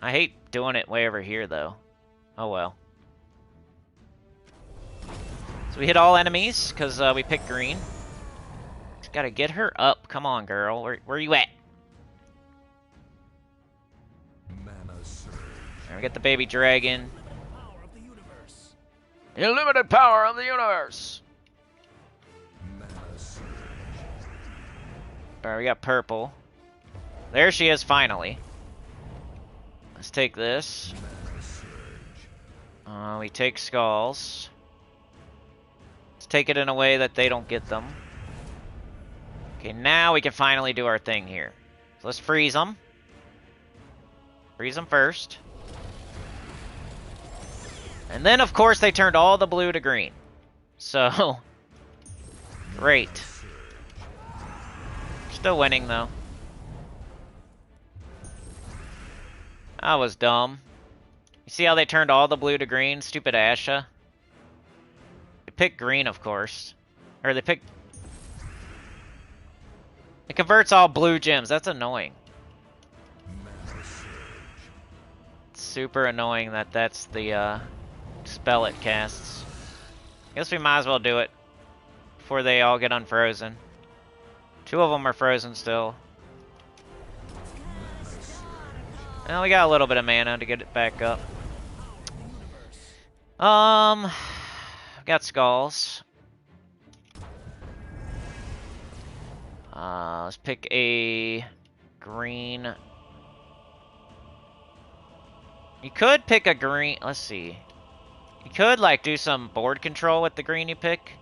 I hate doing it way over here, though. Oh well. So we hit all enemies, because we picked green. Just gotta get her up. Come on, girl. Where you at? There, we get the baby dragon. The unlimited power of the universe! Alright, we got purple. There she is, finally. Let's take this. We take skulls. Let's take it in a way that they don't get them. Okay, now we can finally do our thing here. So let's freeze them. Freeze them first. And then, of course, they turned all the blue to green. So, great. Still winning, though. That was dumb. You see how they turned all the blue to green? Stupid Asha. They picked green, of course. Or they picked... It converts all blue gems. That's annoying. It's super annoying that that's the spell it casts. I guess we might as well do it before they all get unfrozen. 2 of them are frozen still. Well, we got a little bit of mana to get it back up. Got skulls. Let's pick a green. You could pick a green. Let's see. You could like do some board control with the green you pick.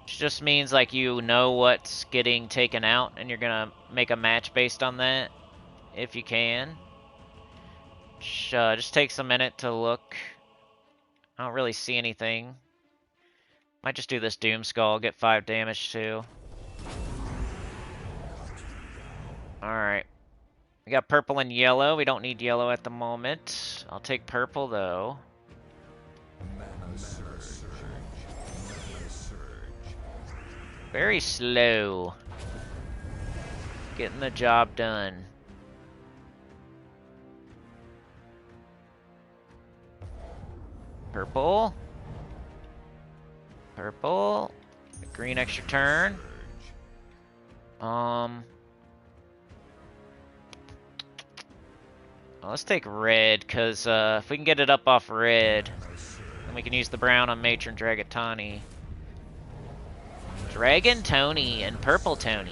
Which just means like you know what's getting taken out and you're gonna make a match based on that. If you can. Just takes a minute to look. I don't really see anything. Might just do this Doom Skull, get 5 damage too. Alright. We got purple and yellow. We don't need yellow at the moment. I'll take purple though. Very slow. Getting the job done. Purple. Purple. Green extra turn. Well, let's take red, because if we can get it up off red, then we can use the brown on Matron Dragatani. Dragon Tony and Purple Tony.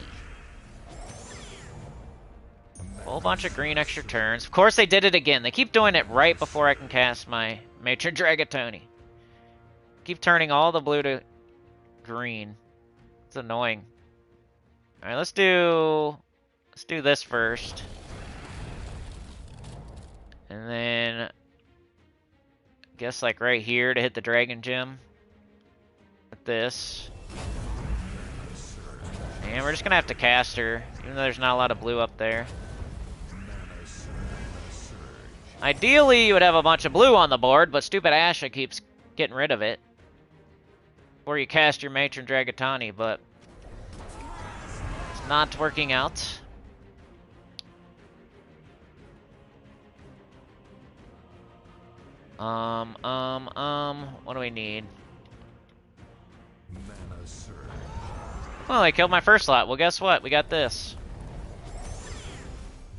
Whole bunch of green extra turns. Of course they did it again. They keep doing it right before I can cast my Matron Dragatoni. Keep turning all the blue to green. It's annoying. Alright, let's do this first. And then I guess like right here to hit the dragon gem. With this. And we're just gonna have to cast her, even though there's not a lot of blue up there. Ideally, you would have a bunch of blue on the board, but stupid Asha keeps getting rid of it. Before you cast your Matron Dragatani, but it's not working out. What do we need? Well, they killed my first slot. Well, guess what? We got this.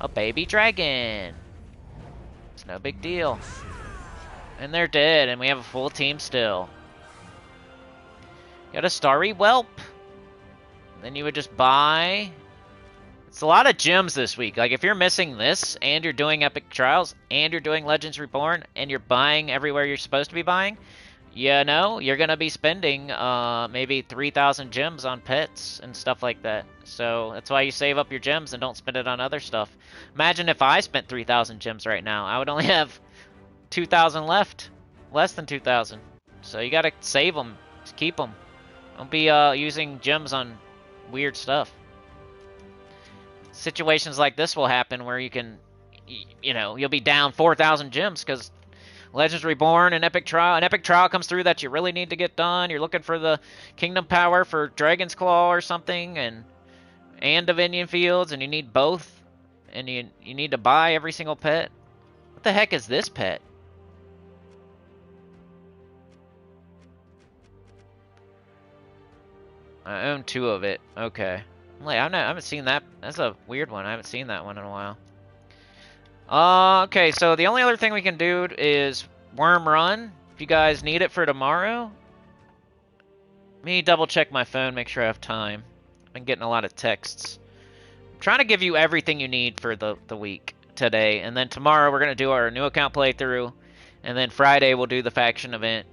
A baby dragon. It's no big deal. And they're dead, and we have a full team still. Got a starry whelp. Then you would just buy. It's a lot of gems this week. Like, if you're missing this, and you're doing Epic Trials, and you're doing Legends Reborn, and you're buying everywhere you're supposed to be buying, you know, you're going to be spending maybe 3,000 gems on pets and stuff like that. So that's why you save up your gems and don't spend it on other stuff. Imagine if I spent 3,000 gems right now. I would only have 2,000 left. Less than 2,000. So you got to save them. Just keep them. Don't be using gems on weird stuff. Situations like this will happen where you can, you know, you'll be down 4,000 gems because Legends Reborn and Epic Trial. An Epic Trial comes through that you really need to get done. You're looking for the Kingdom Power for Dragon's Claw or something, and Dominion Fields, and you need both. And you need to buy every single pet. What the heck is this pet? I own 2 of it. Okay. Like, I haven't seen that. That's a weird one. I haven't seen that one in a while. Okay, so the only other thing we can do is Worm Run. If you guys need it for tomorrow. Let me double check my phone, make sure I have time. I've been getting a lot of texts. I'm trying to give you everything you need for the week today. And then tomorrow we're going to do our new account playthrough. And then Friday we'll do the faction event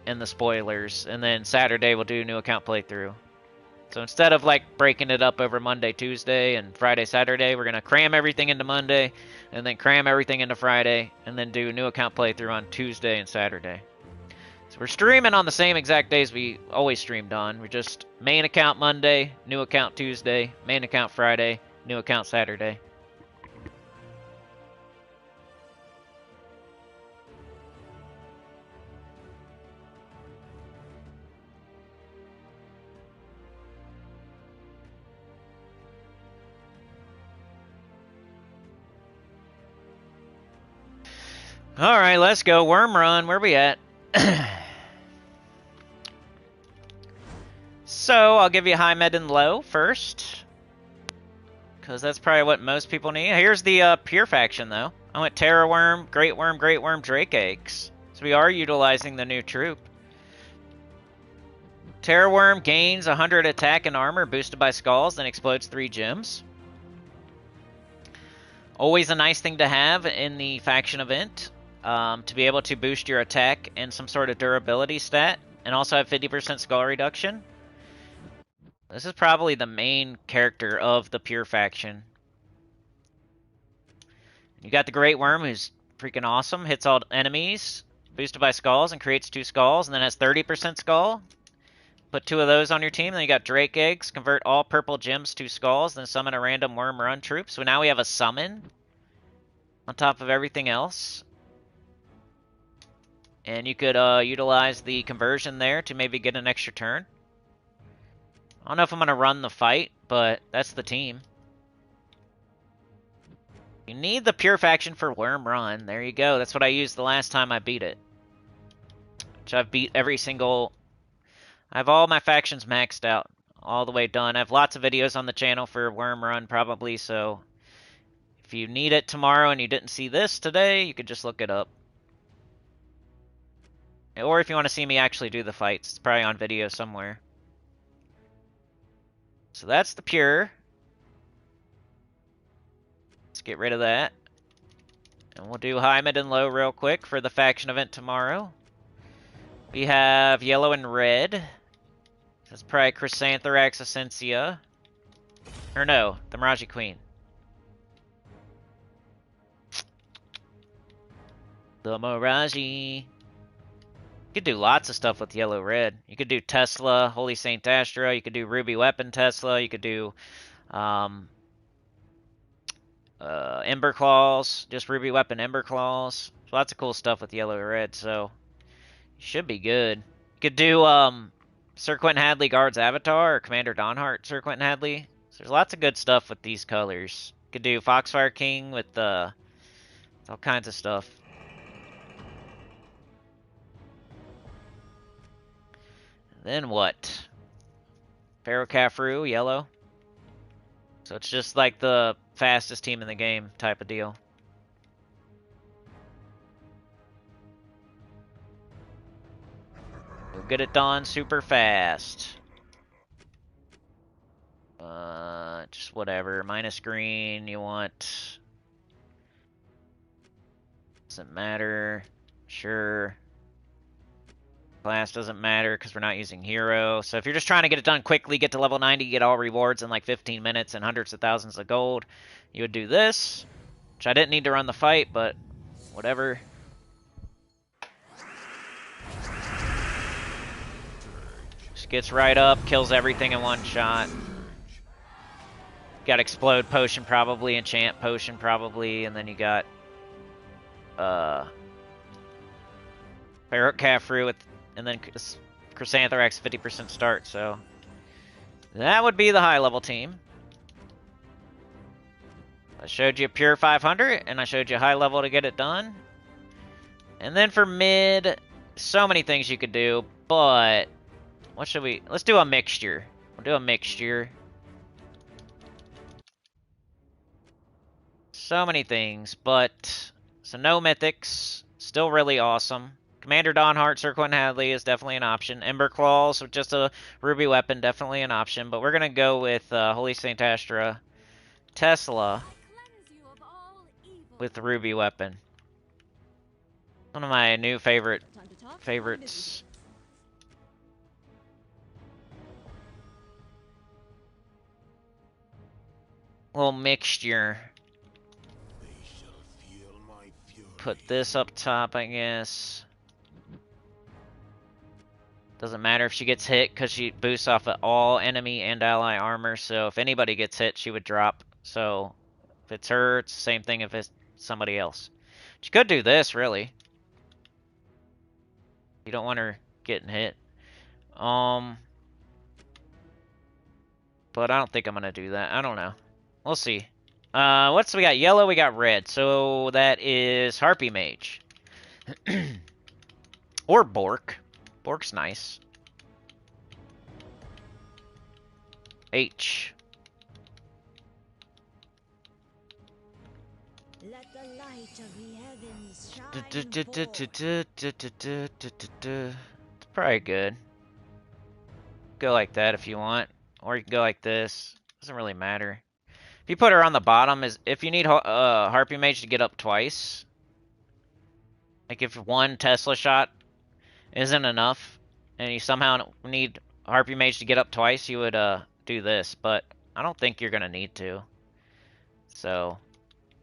and the spoilers. And then Saturday we'll do new account playthrough. So instead of like breaking it up over Monday, Tuesday, and Friday, Saturday, we're going to cram everything into Monday, and then cram everything into Friday, and then do new account playthrough on Tuesday and Saturday. So we're streaming on the same exact days we always streamed on. We're just main account Monday, new account Tuesday, main account Friday, new account Saturday. Alright, let's go. Worm run. Where we at? So, I'll give you high, mid, and low first. Because that's probably what most people need. Here's the pure faction, though. I went Terror Worm, Great Worm, Drake Eggs. So we are utilizing the new troop. Terror Worm gains 100 attack and armor, boosted by skulls, then explodes 3 gems. Always a nice thing to have in the faction event. To be able to boost your attack and some sort of durability stat. And also have 50% skull reduction. This is probably the main character of the pure faction. You got the Great Worm, who's freaking awesome. Hits all enemies, boosted by skulls, and creates 2 skulls, and then has 30% skull. Put 2 of those on your team. Then you got Drake Eggs. Convert all purple gems to skulls, then summon a random Worm Run troop. So now we have a summon on top of everything else. And you could utilize the conversion there to maybe get an extra turn. I don't know if I'm going to run the fight, but that's the team. You need the pure faction for Worm Run. There you go. That's what I used the last time I beat it. Which I've beat every single... I have all my factions maxed out. All the way done. I have lots of videos on the channel for Worm Run probably, so... If you need it tomorrow and you didn't see this today, you could just look it up. Or if you want to see me actually do the fights, it's probably on video somewhere. So that's the pure. Let's get rid of that. And we'll do high, mid, and low real quick for the faction event tomorrow. We have yellow and red. That's probably Chrysantherax Essentia. Or no, the Miraji Queen. The Miraji. You could do lots of stuff with yellow-red. You could do Tesla, Holy Saint Astra. You could do Ruby Weapon Tesla. You could do Ember Claws, just Ruby Weapon Ember Claws. Lots of cool stuff with yellow-red, so you should be good. You could do Sir Quentin Hadley Guard's Avatar or Commander Donhart Sir Quentin Hadley. So there's lots of good stuff with these colors. You could do Foxfire King with all kinds of stuff. Then what? Pharaoh Khafru, yellow. So it's just like the fastest team in the game type of deal. We'll get it done super fast. Just whatever. Minus green, you want... Doesn't matter. Sure. Class doesn't matter because we're not using hero. So if you're just trying to get it done quickly, get to level 90, get all rewards in like 15 minutes and hundreds of thousands of gold, you would do this. Which I didn't need to run the fight, but whatever. Just gets right up, kills everything in one shot. Got Explode Potion probably, Enchant Potion probably, and then you got Pharaoh Khafru with... And then Chrysantherax 50% start, so that would be the high level team. I showed you pure 500, and I showed you high level to get it done. And then for mid, so many things you could do, but what should we... Let's do a mixture. We'll do a mixture. So many things, but... So no mythics, still really awesome. Commander Donhart, Sir Quentin Hadley is definitely an option. Ember Claws with just a Ruby Weapon, definitely an option. But we're going to go with Holy Saint Astra Tesla with the Ruby Weapon. One of my new favorites. Little mixture. Put this up top, I guess. Doesn't matter if she gets hit because she boosts off of all enemy and ally armor. So if anybody gets hit, she would drop. So if it's her, it's the same thing if it's somebody else. She could do this, really. You don't want her getting hit. But I don't think I'm going to do that. I don't know. We'll see. What's we got? Yellow, we got red. So that is Harpy Mage. Or Bork. Bork's nice. H. Let the light of the heavens shine forth. It's probably good. Go like that if you want. Or you can go like this. Doesn't really matter. If you put her on the bottom, is if you need Harpy Mage to get up twice. Like if one Tesla shot isn't enough, and you somehow need Harpy Mage to get up twice, you would do this. But I don't think you're gonna need to. So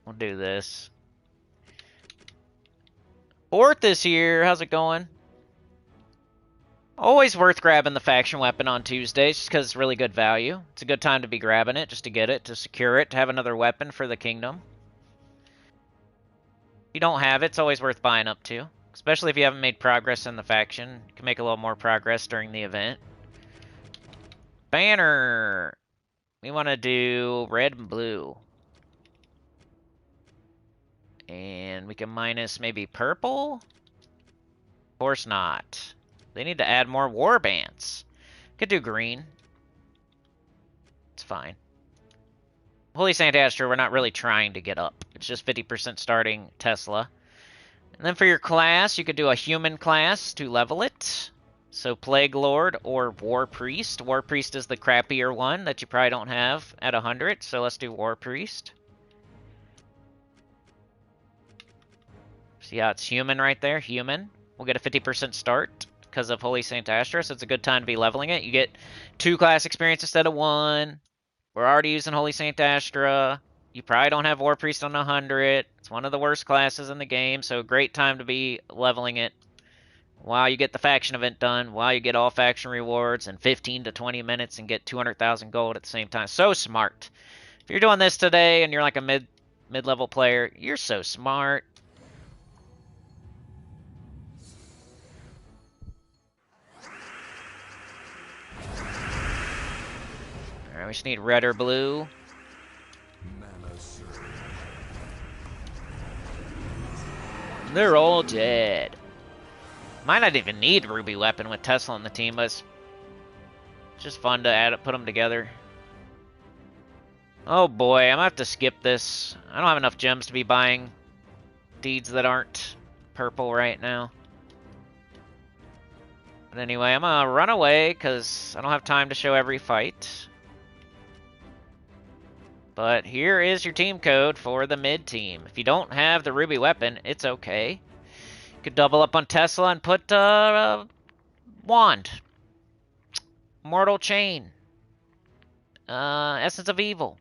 we'll do this. Fourth this year, how's it going? Always worth grabbing the faction weapon on Tuesdays just because it's really good value. It's a good time to be grabbing it, just to get it, to secure it, to have another weapon for the kingdom. If you don't have it, it's always worth buying up to. Especially if you haven't made progress in the faction. You can make a little more progress during the event. Banner! We want to do red and blue. And we can minus maybe purple? Of course not. They need to add more war bands. Could do green. It's fine. Holy Saint Astra, we're not really trying to get up. It's just 50% starting Tesla. And then for your class, you could do a human class to level it. So Plague Lord or War Priest. War Priest is the crappier one that you probably don't have at 100. So let's do War Priest. See how it's human right there? Human. We'll get a 50% start because of Holy Saint Astra, so it's a good time to be leveling it. You get 2 class experience instead of 1. We're already using Holy Saint Astra. You probably don't have War Priest on 100. It's one of the worst classes in the game, so great time to be leveling it while you get the faction event done, while you get all faction rewards in 15 to 20 minutes and get 200,000 gold at the same time. So smart. If you're doing this today and you're like a mid-level player, you're so smart. Alright, we just need red or blue. They're all dead. Might not even need Ruby Weapon with Tesla on the team, but it's just fun to put them together. Oh boy, I'm gonna have to skip this. I don't have enough gems to be buying deeds that aren't purple right now. But anyway, I'm gonna run away because I don't have time to show every fight. But here is your team code for the mid team. If you don't have the Ruby Weapon, it's okay. You could double up on Tesla and put Wand. Mortal Chain. Essence of Evil.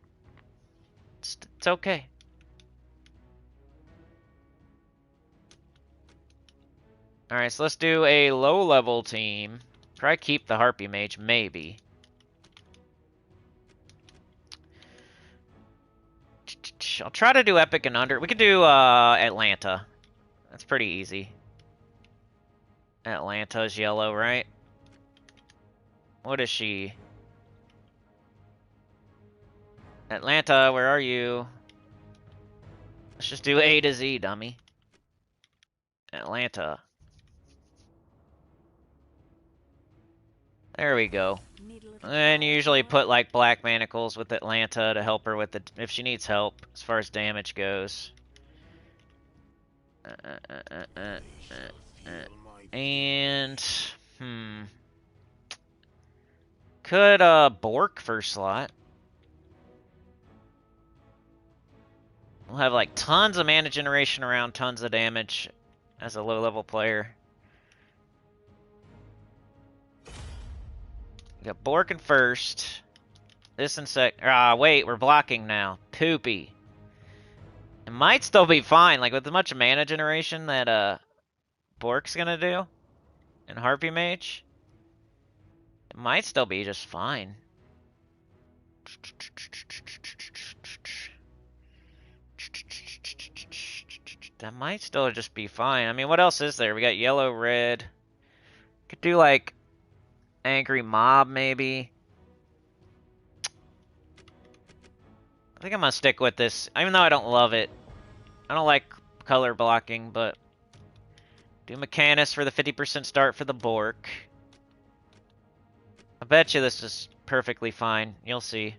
It's okay. Alright, so let's do a low-level team. Probably keep the Harpy Mage, maybe. I'll try to do Epic and Under. We could do Atlanta. That's pretty easy. Atlanta's yellow, right? What is she? Atlanta, where are you? Let's just do A to Z, dummy. Atlanta. There we go. And you usually put like black manacles with Atlanta to help her with the if she needs help as far as damage goes. And could Bork first slot. We'll have like tons of mana generation around, tons of damage. as a low-level player. We got Bork in first. This in sec. Ah, wait, we're blocking now. Poopy. It might still be fine, like with as much mana generation that Bork's gonna do and Harpy Mage. It might still be just fine. That might still just be fine. I mean, what else is there? We got yellow, red. Could do like Angry Mob maybe. I think I'm gonna stick with this, even though I don't love it. I don't like color blocking, but do Mechanist for the 50% start for the Bork. I bet you this is perfectly fine. You'll see.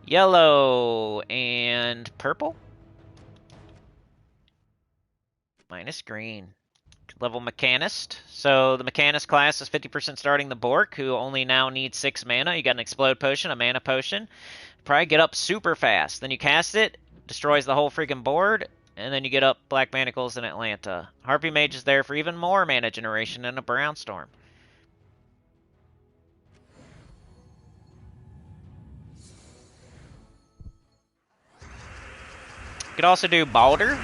Yellow and purple? Minus green. Level Mechanist. So the Mechanist class is 50% starting the Bork, who only now needs 6 mana. You got an Explode Potion, a Mana Potion. Probably get up super fast. Then you cast it, destroys the whole freaking board, and then you get up Black Manacles in Atlanta. Harpy Mage is there for even more mana generation and a Brownstorm. You could also do Balder.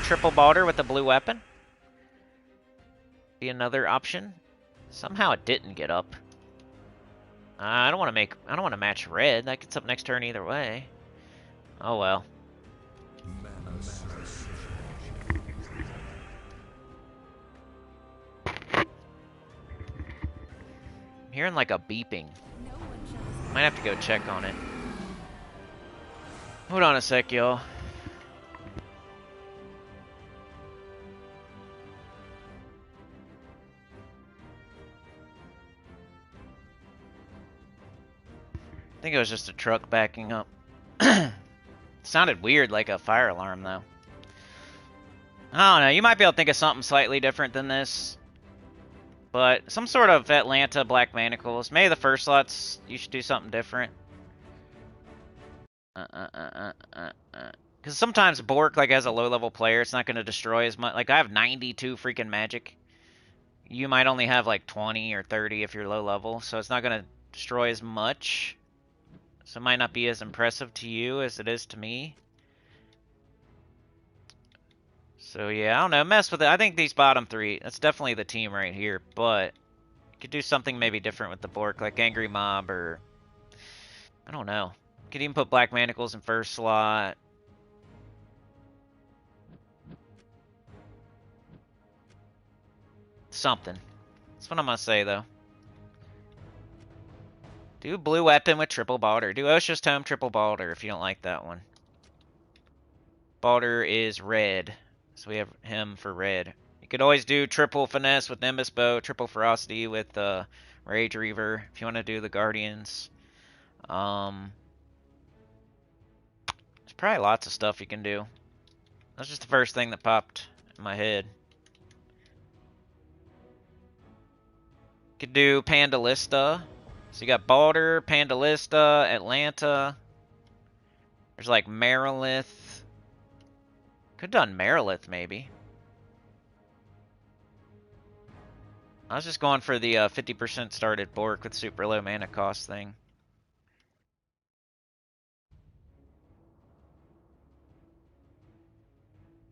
Triple Balder with the blue weapon. Be another option. Somehow it didn't get up. I don't want to match red. That gets up next turn either way. Oh well. I'm hearing like a beeping. Might have to go check on it. Hold on a sec, y'all. I think it was just a truck backing up. Sounded weird, like a fire alarm, though. I don't know. You might be able to think of something slightly different than this. But some sort of Atlanta Black Manacles. Maybe the first slots, you should do something different. Because sometimes Bork, like, as a low-level player, it's not going to destroy as much. Like, I have 92 freaking magic. You might only have, like, 20 or 30 if you're low-level. So it's not going to destroy as much. So it might not be as impressive to you as it is to me. So yeah, I don't know. Mess with it. I think these bottom three, that's definitely the team right here. But you could do something maybe different with the Bork, like Angry Mob or... I don't know. You could even put Black Manacles in first slot. Something. That's what I'm going to say, though. Do Blue Weapon with Triple Balder. Do Osha's Tome Triple Balder if you don't like that one. Balder is red, so we have him for red. You could always do Triple Finesse with Nimbus Bow, Triple Ferocity with Rage Reaver if you want to do the Guardians. There's probably lots of stuff you can do. That's just the first thing that popped in my head. You could do Pandalista. So you got Balder, Pandalista, Atlanta. There's like Marilith. Could have done Marilith maybe. I was just going for the 50% started Bork with super low mana cost thing.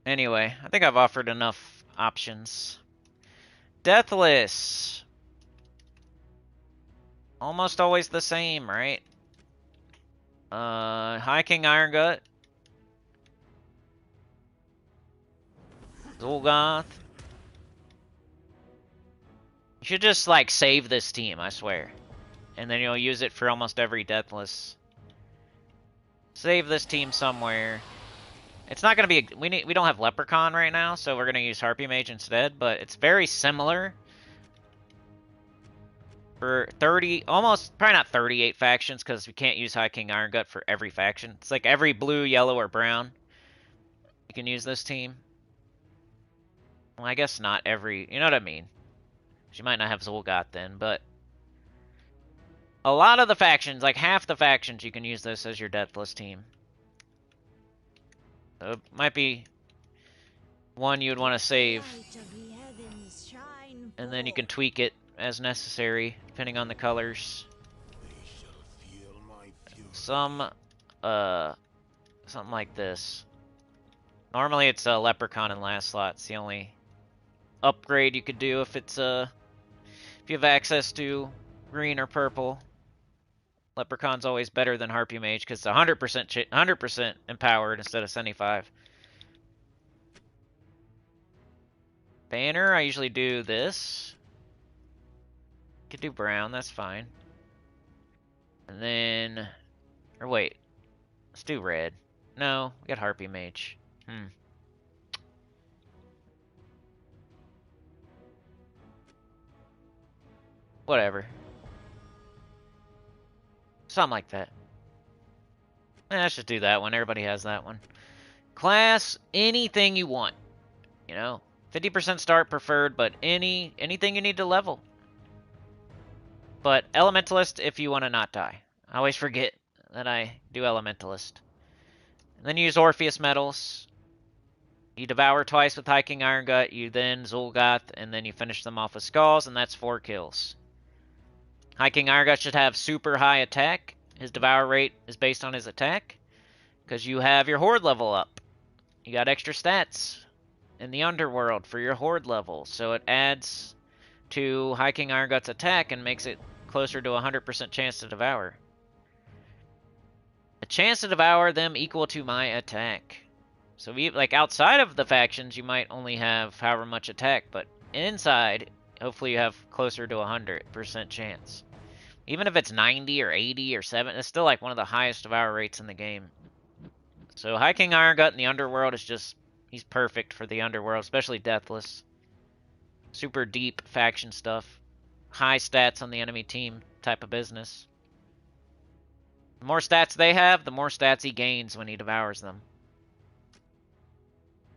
Anyway, I think I've offered enough options. Deathless. Almost always the same, right? High King Iron Gut. Zul'Goth. You should just, like, save this team, I swear. And then you'll use it for almost every Deathless. Save this team somewhere. It's not going to be... We don't have Leprechaun right now, so we're going to use Harpy Mage instead, but it's very similar. For 30... Almost... Probably not 38 factions, because we can't use High King Iron Gut for every faction. It's like every blue, yellow, or brown. You can use this team. Well, I guess not every... You know what I mean? She might not have Zul'Goth then, but... A lot of the factions, like half the factions, you can use this as your Deathless team. So it might be one you would want to save. Light of the heavens shine And then you can forth. tweak it as necessary, depending on the colors. Some, something like this. Normally it's a leprechaun in last slot. It's the only upgrade you could do if it's if you have access to green or purple. Leprechaun's always better than Harpy Mage because it's 100% empowered instead of 75. Banner, I usually do this. Could do brown, that's fine. And then, or wait, let's do red. No, we got Harpy Mage. Whatever. Something like that. Let's just do that one. Everybody has that one. Class, anything you want. You know, 50% start preferred, but anything you need to level. But Elementalist if you want to not die. I always forget that I do Elementalist. And then you use Orpheus Metals. You devour twice with Hiking Iron Gut, you then Zul'Goth, and then you finish them off with Skulls, and that's 4 kills. Hiking Iron Gut should have super high attack. His devour rate is based on his attack, because you have your Horde level up. You got extra stats in the Underworld for your Horde level, so it adds to Hiking Iron Gut's attack and makes it closer to 100% chance to devour. A chance to devour them equal to my attack. So like outside of the factions, you might only have however much attack, but inside, hopefully you have closer to 100% chance. Even if it's 90 or 80 or 7, it's still like one of the highest devour rates in the game. So Hiking Iron Gut in the Underworld is just, he's perfect for the Underworld, especially Deathless. Super deep faction stuff. High stats on the enemy team type of business. The more stats they have, the more stats he gains when he devours them.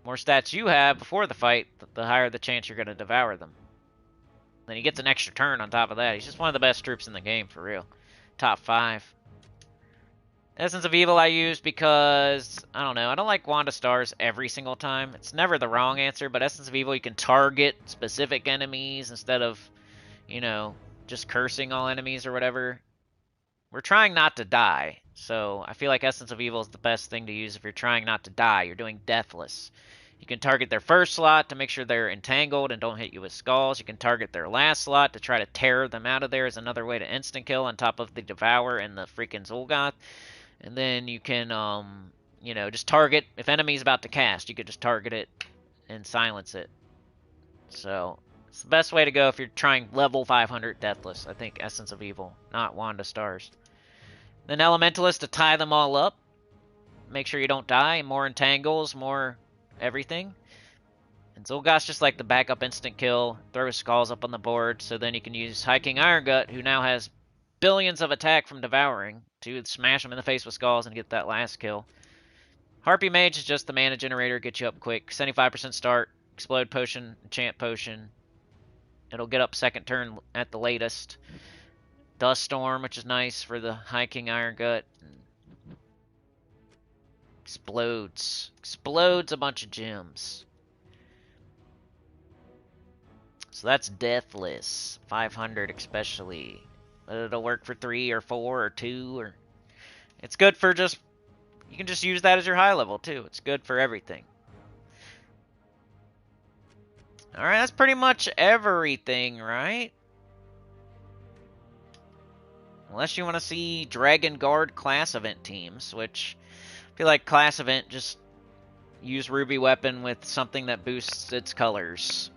The more stats you have before the fight, the higher the chance you're going to devour them. Then he gets an extra turn on top of that. He's just one of the best troops in the game, for real. Top 5. Essence of Evil I use because, I don't know, I don't like Wanda Stars every single time. It's never the wrong answer, but Essence of Evil, you can target specific enemies instead of, you know, just cursing all enemies or whatever. We're trying not to die, so I feel like Essence of Evil is the best thing to use if you're trying not to die. You're doing Deathless. You can target their first slot to make sure they're entangled and don't hit you with skulls. You can target their last slot to try to tear them out of there as another way to instant kill on top of the Devour and the freaking Zul'Goth. And then you can, you know, just target, if enemy's about to cast, you could just target it and silence it. So, it's the best way to go if you're trying level 500 Deathless. I think Essence of Evil, not Wanda Stars. Then Elementalist to tie them all up. Make sure you don't die. More entangles, more everything. And Zul'Goth's just like the backup instant kill. Throw his skulls up on the board. So then you can use Hiking Iron Gut, who now has billions of attack from devouring, to smash him in the face with skulls and get that last kill. Harpy Mage is just the mana generator. Get you up quick. 75% start. Explode Potion. Enchant Potion. It'll get up second turn at the latest. Dust Storm, which is nice for the Hiking Iron Gut. Explodes. Explodes a bunch of gems. So that's Deathless. 500 especially. But it'll work for 3 or 4 or 2. Or it's good for just... You can just use that as your high level too. It's good for everything. Alright, that's pretty much everything, right? Unless you want to see Dragon Guard class event teams, which I feel like class event, just use Ruby Weapon with something that boosts its colors.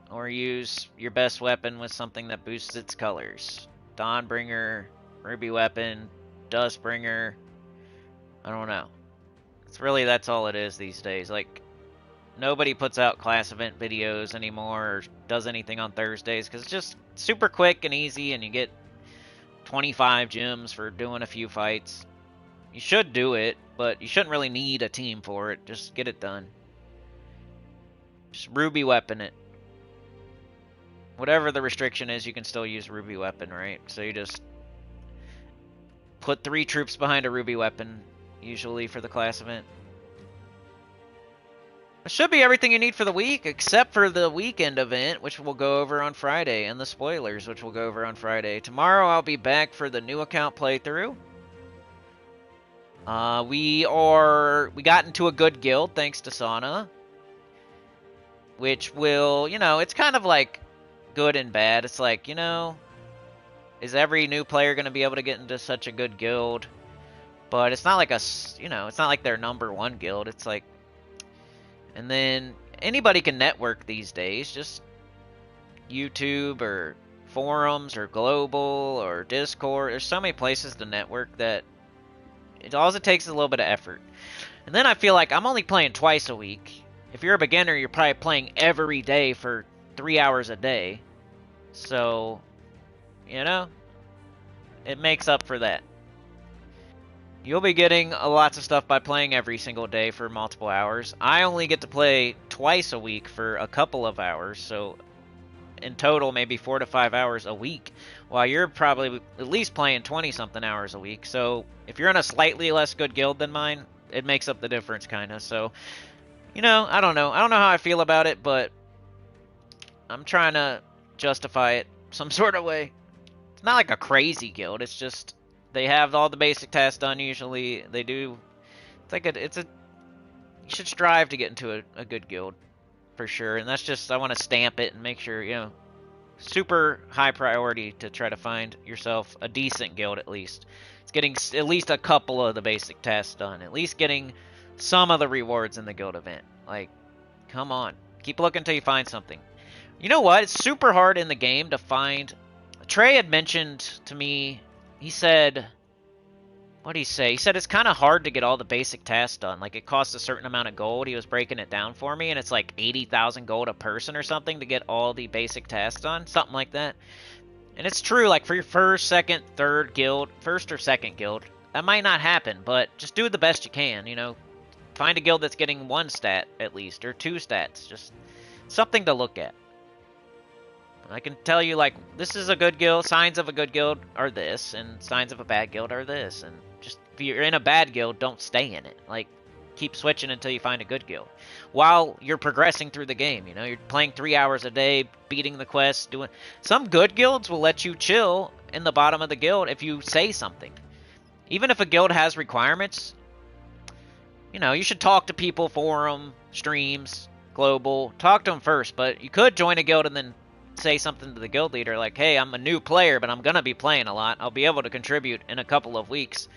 Or use your best weapon with something that boosts its colors. Dawnbringer, Ruby Weapon, Dustbringer. I don't know. That's all it is these days. Like, nobody puts out class event videos anymore or does anything on Thursdays because it's just super quick and easy and you get 25 gems for doing a few fights. You should do it, but you shouldn't really need a team for it. Just get it done. Just Ruby Weapon it. Whatever the restriction is, you can still use Ruby Weapon, right? So you just put 3 troops behind a Ruby Weapon, usually for the class event. That should be everything you need for the week, except for the weekend event, which we'll go over on Friday, and the spoilers, which we'll go over on Friday. Tomorrow I'll be back for the new account playthrough. We got into a good guild thanks to Sauna, which will, it's kind of like good and bad. It's like, is every new player going to be able to get into such a good guild? But it's not like it's not like their #1 guild. It's like, and then anybody can network these days. Just YouTube or forums or global or Discord. There's so many places to network that all it takes is a little bit of effort. And then I feel like I'm only playing twice a week. If you're a beginner, you're probably playing every day for 3 hours a day. So, it makes up for that. You'll be getting lots of stuff by playing every single day for multiple hours. I only get to play twice a week for a couple of hours, so in total maybe 4 to 5 hours a week, while you're probably at least playing 20-something hours a week. So if you're in a slightly less good guild than mine, it makes up the difference, kind of. So, I don't know. I don't know how I feel about it, but I'm trying to justify it some sort of way. It's not like a crazy guild. It's just they have all the basic tasks done usually. They do. It's like you should strive to get into a good guild for sure. And that's just, I want to stamp it and make sure, super high priority to try to find yourself a decent guild at least. It's getting at least a couple of the basic tasks done. At least getting some of the rewards in the guild event. Like, come on. Keep looking until you find something. You know what? It's super hard in the game to find... Trey had mentioned to me, he said... What did he say? He said it's kind of hard to get all the basic tasks done. Like, it costs a certain amount of gold. He was breaking it down for me, and it's like 80,000 gold a person or something to get all the basic tasks done. Something like that. And it's true, like, for your first, second, third guild, first or second guild, that might not happen, but just do the best you can, Find a guild that's getting 1 stat, at least, or 2 stats. Just something to look at. I can tell you, like, this is a good guild, signs of a good guild are this, and signs of a bad guild are this, and just, if you're in a bad guild, don't stay in it. Like, keep switching until you find a good guild. While you're progressing through the game, you're playing 3 hours a day, beating the quests, doing... Some good guilds will let you chill in the bottom of the guild if you say something. Even if a guild has requirements, you should talk to people, forum, streams, global, talk to them first, but you could join a guild and then say something to the guild leader like, hey, I'm a new player, but I'm going to be playing a lot. I'll be able to contribute in a couple of weeks.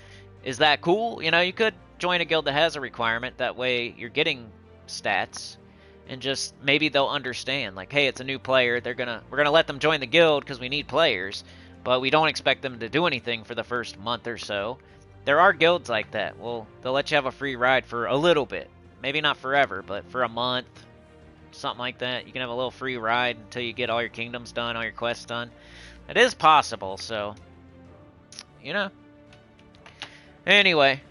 Is that cool? You could join a guild that has a requirement. That way you're getting stats, and just maybe they'll understand, like, hey, it's a new player. We're going to let them join the guild because we need players, but we don't expect them to do anything for the first month or so. There are guilds like that. Well, they'll let you have a free ride for a little bit. Maybe not forever, but for a month, something like that. You can have a little free ride until you get all your kingdoms done, all your quests done. It is possible, so, Anyway.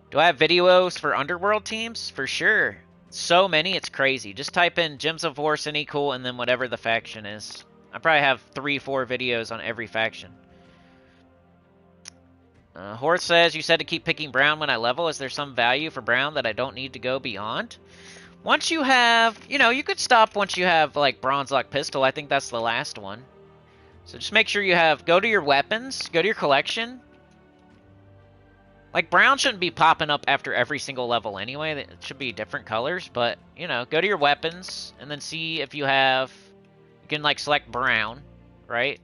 Do I have videos for Underworld teams? For sure. So many, it's crazy. Just type in Gems of War, Cine Cool, and then whatever the faction is. I probably have 3-4 videos on every faction. Horse says, you said to keep picking Brown when I level. Is there some value for Brown that I don't need to go beyond? Once you have, you could stop once you have, like, Bronze Lock Pistol. I think that's the last one. So just make sure you have, go to your weapons, go to your collection. Like, Brown shouldn't be popping up after every single level anyway. It should be different colors, but, go to your weapons and then see if you have, you can, like, select Brown, right?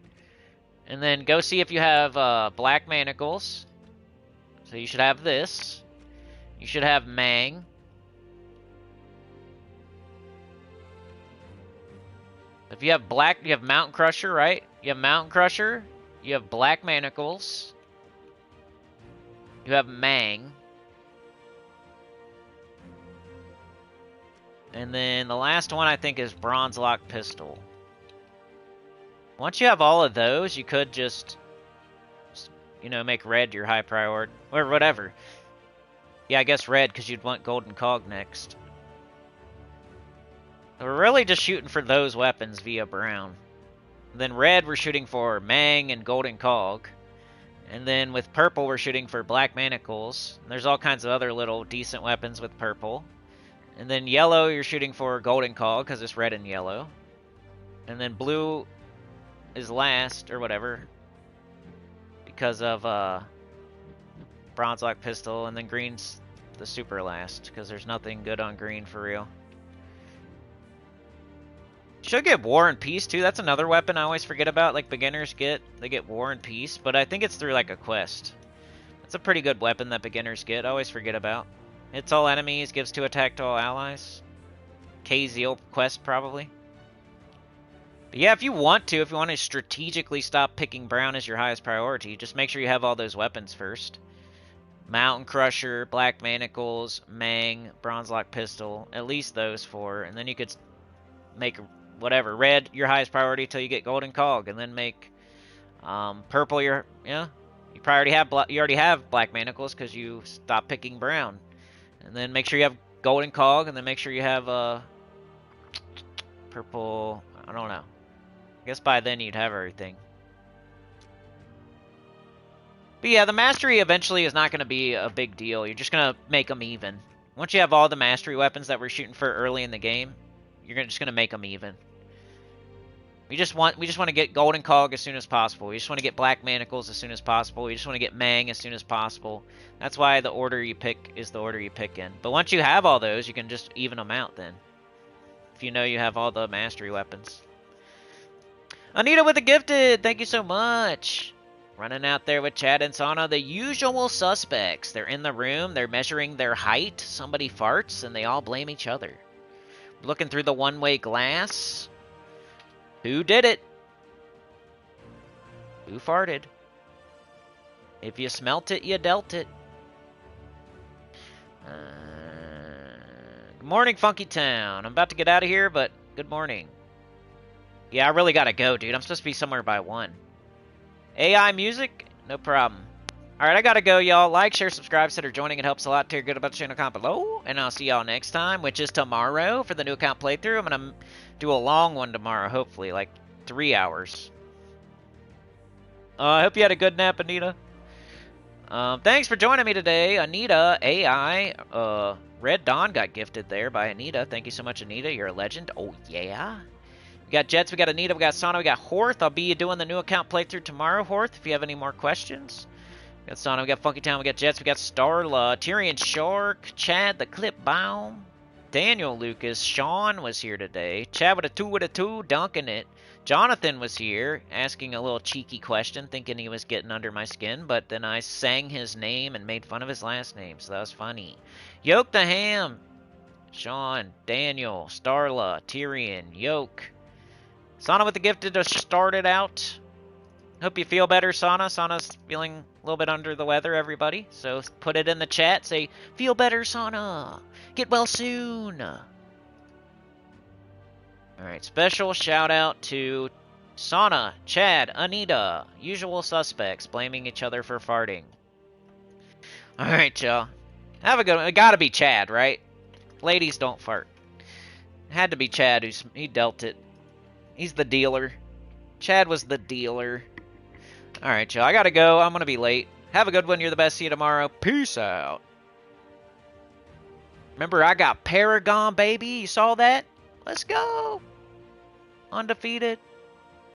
And then go see if you have Black Manacles. So you should have this. You should have Mang. If you have Black, you have Mountain Crusher, right? You have Mountain Crusher. You have Black Manacles. You have Mang. And then the last one I think is Bronze Lock Pistol. Once you have all of those, you could just, make red your high priority, or whatever. Yeah, I guess red, because you'd want Golden Cog next. We're really just shooting for those weapons via Brown. Then red, we're shooting for Mang and Golden Cog. And then with purple, we're shooting for black manacles. And there's all kinds of other little decent weapons with purple. And then yellow, you're shooting for golden call because it's red and yellow. And then blue is last or whatever because of bronze lock pistol. And then green's the super last because there's nothing good on green for real. Should get War and Peace too. That's another weapon I always forget about. Like beginners get, they get War and Peace, but I think it's through like a quest. It's a pretty good weapon that beginners get. I always forget about. Hits all enemies, gives 2 attack to all allies. K-Zeal quest probably. But yeah, if you want to strategically stop picking brown as your highest priority, just make sure you have all those weapons first. Mountain Crusher, Black Manacles, Mang, Bronze Lock Pistol, at least those 4, and then you could make whatever red your highest priority till you get Golden Cog, and then make purple your you already have Black Manacles because you stopped picking brown, and then make sure you have Golden Cog, and then make sure you have purple. I don't know. I guess by then you'd have everything. But yeah, the mastery eventually is not going to be a big deal. You're just going to make them even. Once you have all the mastery weapons that we're shooting for early in the game, you're just going to make them even. We just want to get Golden Cog as soon as possible. We just want to get Black Manacles as soon as possible. We just want to get Mang as soon as possible. That's why the order you pick is the order you pick in. But once you have all those, you can just even them out then. If you know you have all the mastery weapons. Anita with the gifted! Thank you so much! Running out there with Chad and Sana, the usual suspects. They're in the room, they're measuring their height, somebody farts, and they all blame each other. Looking through the one-way glass. Who did it? Who farted? If you smelt it, you dealt it. Good morning, Funky Town. I'm about to get out of here, but good morning. Yeah, I really gotta go, dude. I'm supposed to be somewhere by 1. AI music? No problem. Alright, I gotta go, y'all. Like, share, subscribe, consider joining. It helps a lot. Tell your good about the channel, comment below. And I'll see y'all next time, which is tomorrow for the new account playthrough. I'm gonna do a long one tomorrow, hopefully, like 3 hours. I hope you had a good nap, Anita. Thanks for joining me today, Anita, AI. Red Dawn got gifted there by Anita. Thank you so much, Anita. You're a legend. Oh, yeah. We got Jets, we got Anita, we got Sana, we got Horth. I'll be doing the new account playthrough tomorrow, Horth, if you have any more questions. We got Sana, we got Funky Town, we got Jets, we got Starla, Tyrion Shark, Chad the Clipbaum, Daniel Lucas, Sean was here today, Chad with a 2, dunking it. Jonathan was here, asking a little cheeky question, thinking he was getting under my skin, but then I sang his name and made fun of his last name, so that was funny. Yoke the Ham, Sean, Daniel, Starla, Tyrion, Yoke. Sana with the gifted to start it out. Hope you feel better, Sana. Sana's feeling a little bit under the weather, everybody. So put it in the chat. Say, feel better, Sana. Get well soon. Alright, special shout out to Sana, Chad, Anita. Usual suspects blaming each other for farting. Alright, y'all. Have a good one. It gotta be Chad, right? Ladies don't fart. It had to be Chad he dealt it. He's the dealer. Chad was the dealer. Alright, y'all. I gotta go. I'm gonna be late. Have a good one. You're the best. See you tomorrow. Peace out. Remember, I got Paragon, baby. You saw that? Let's go. Undefeated.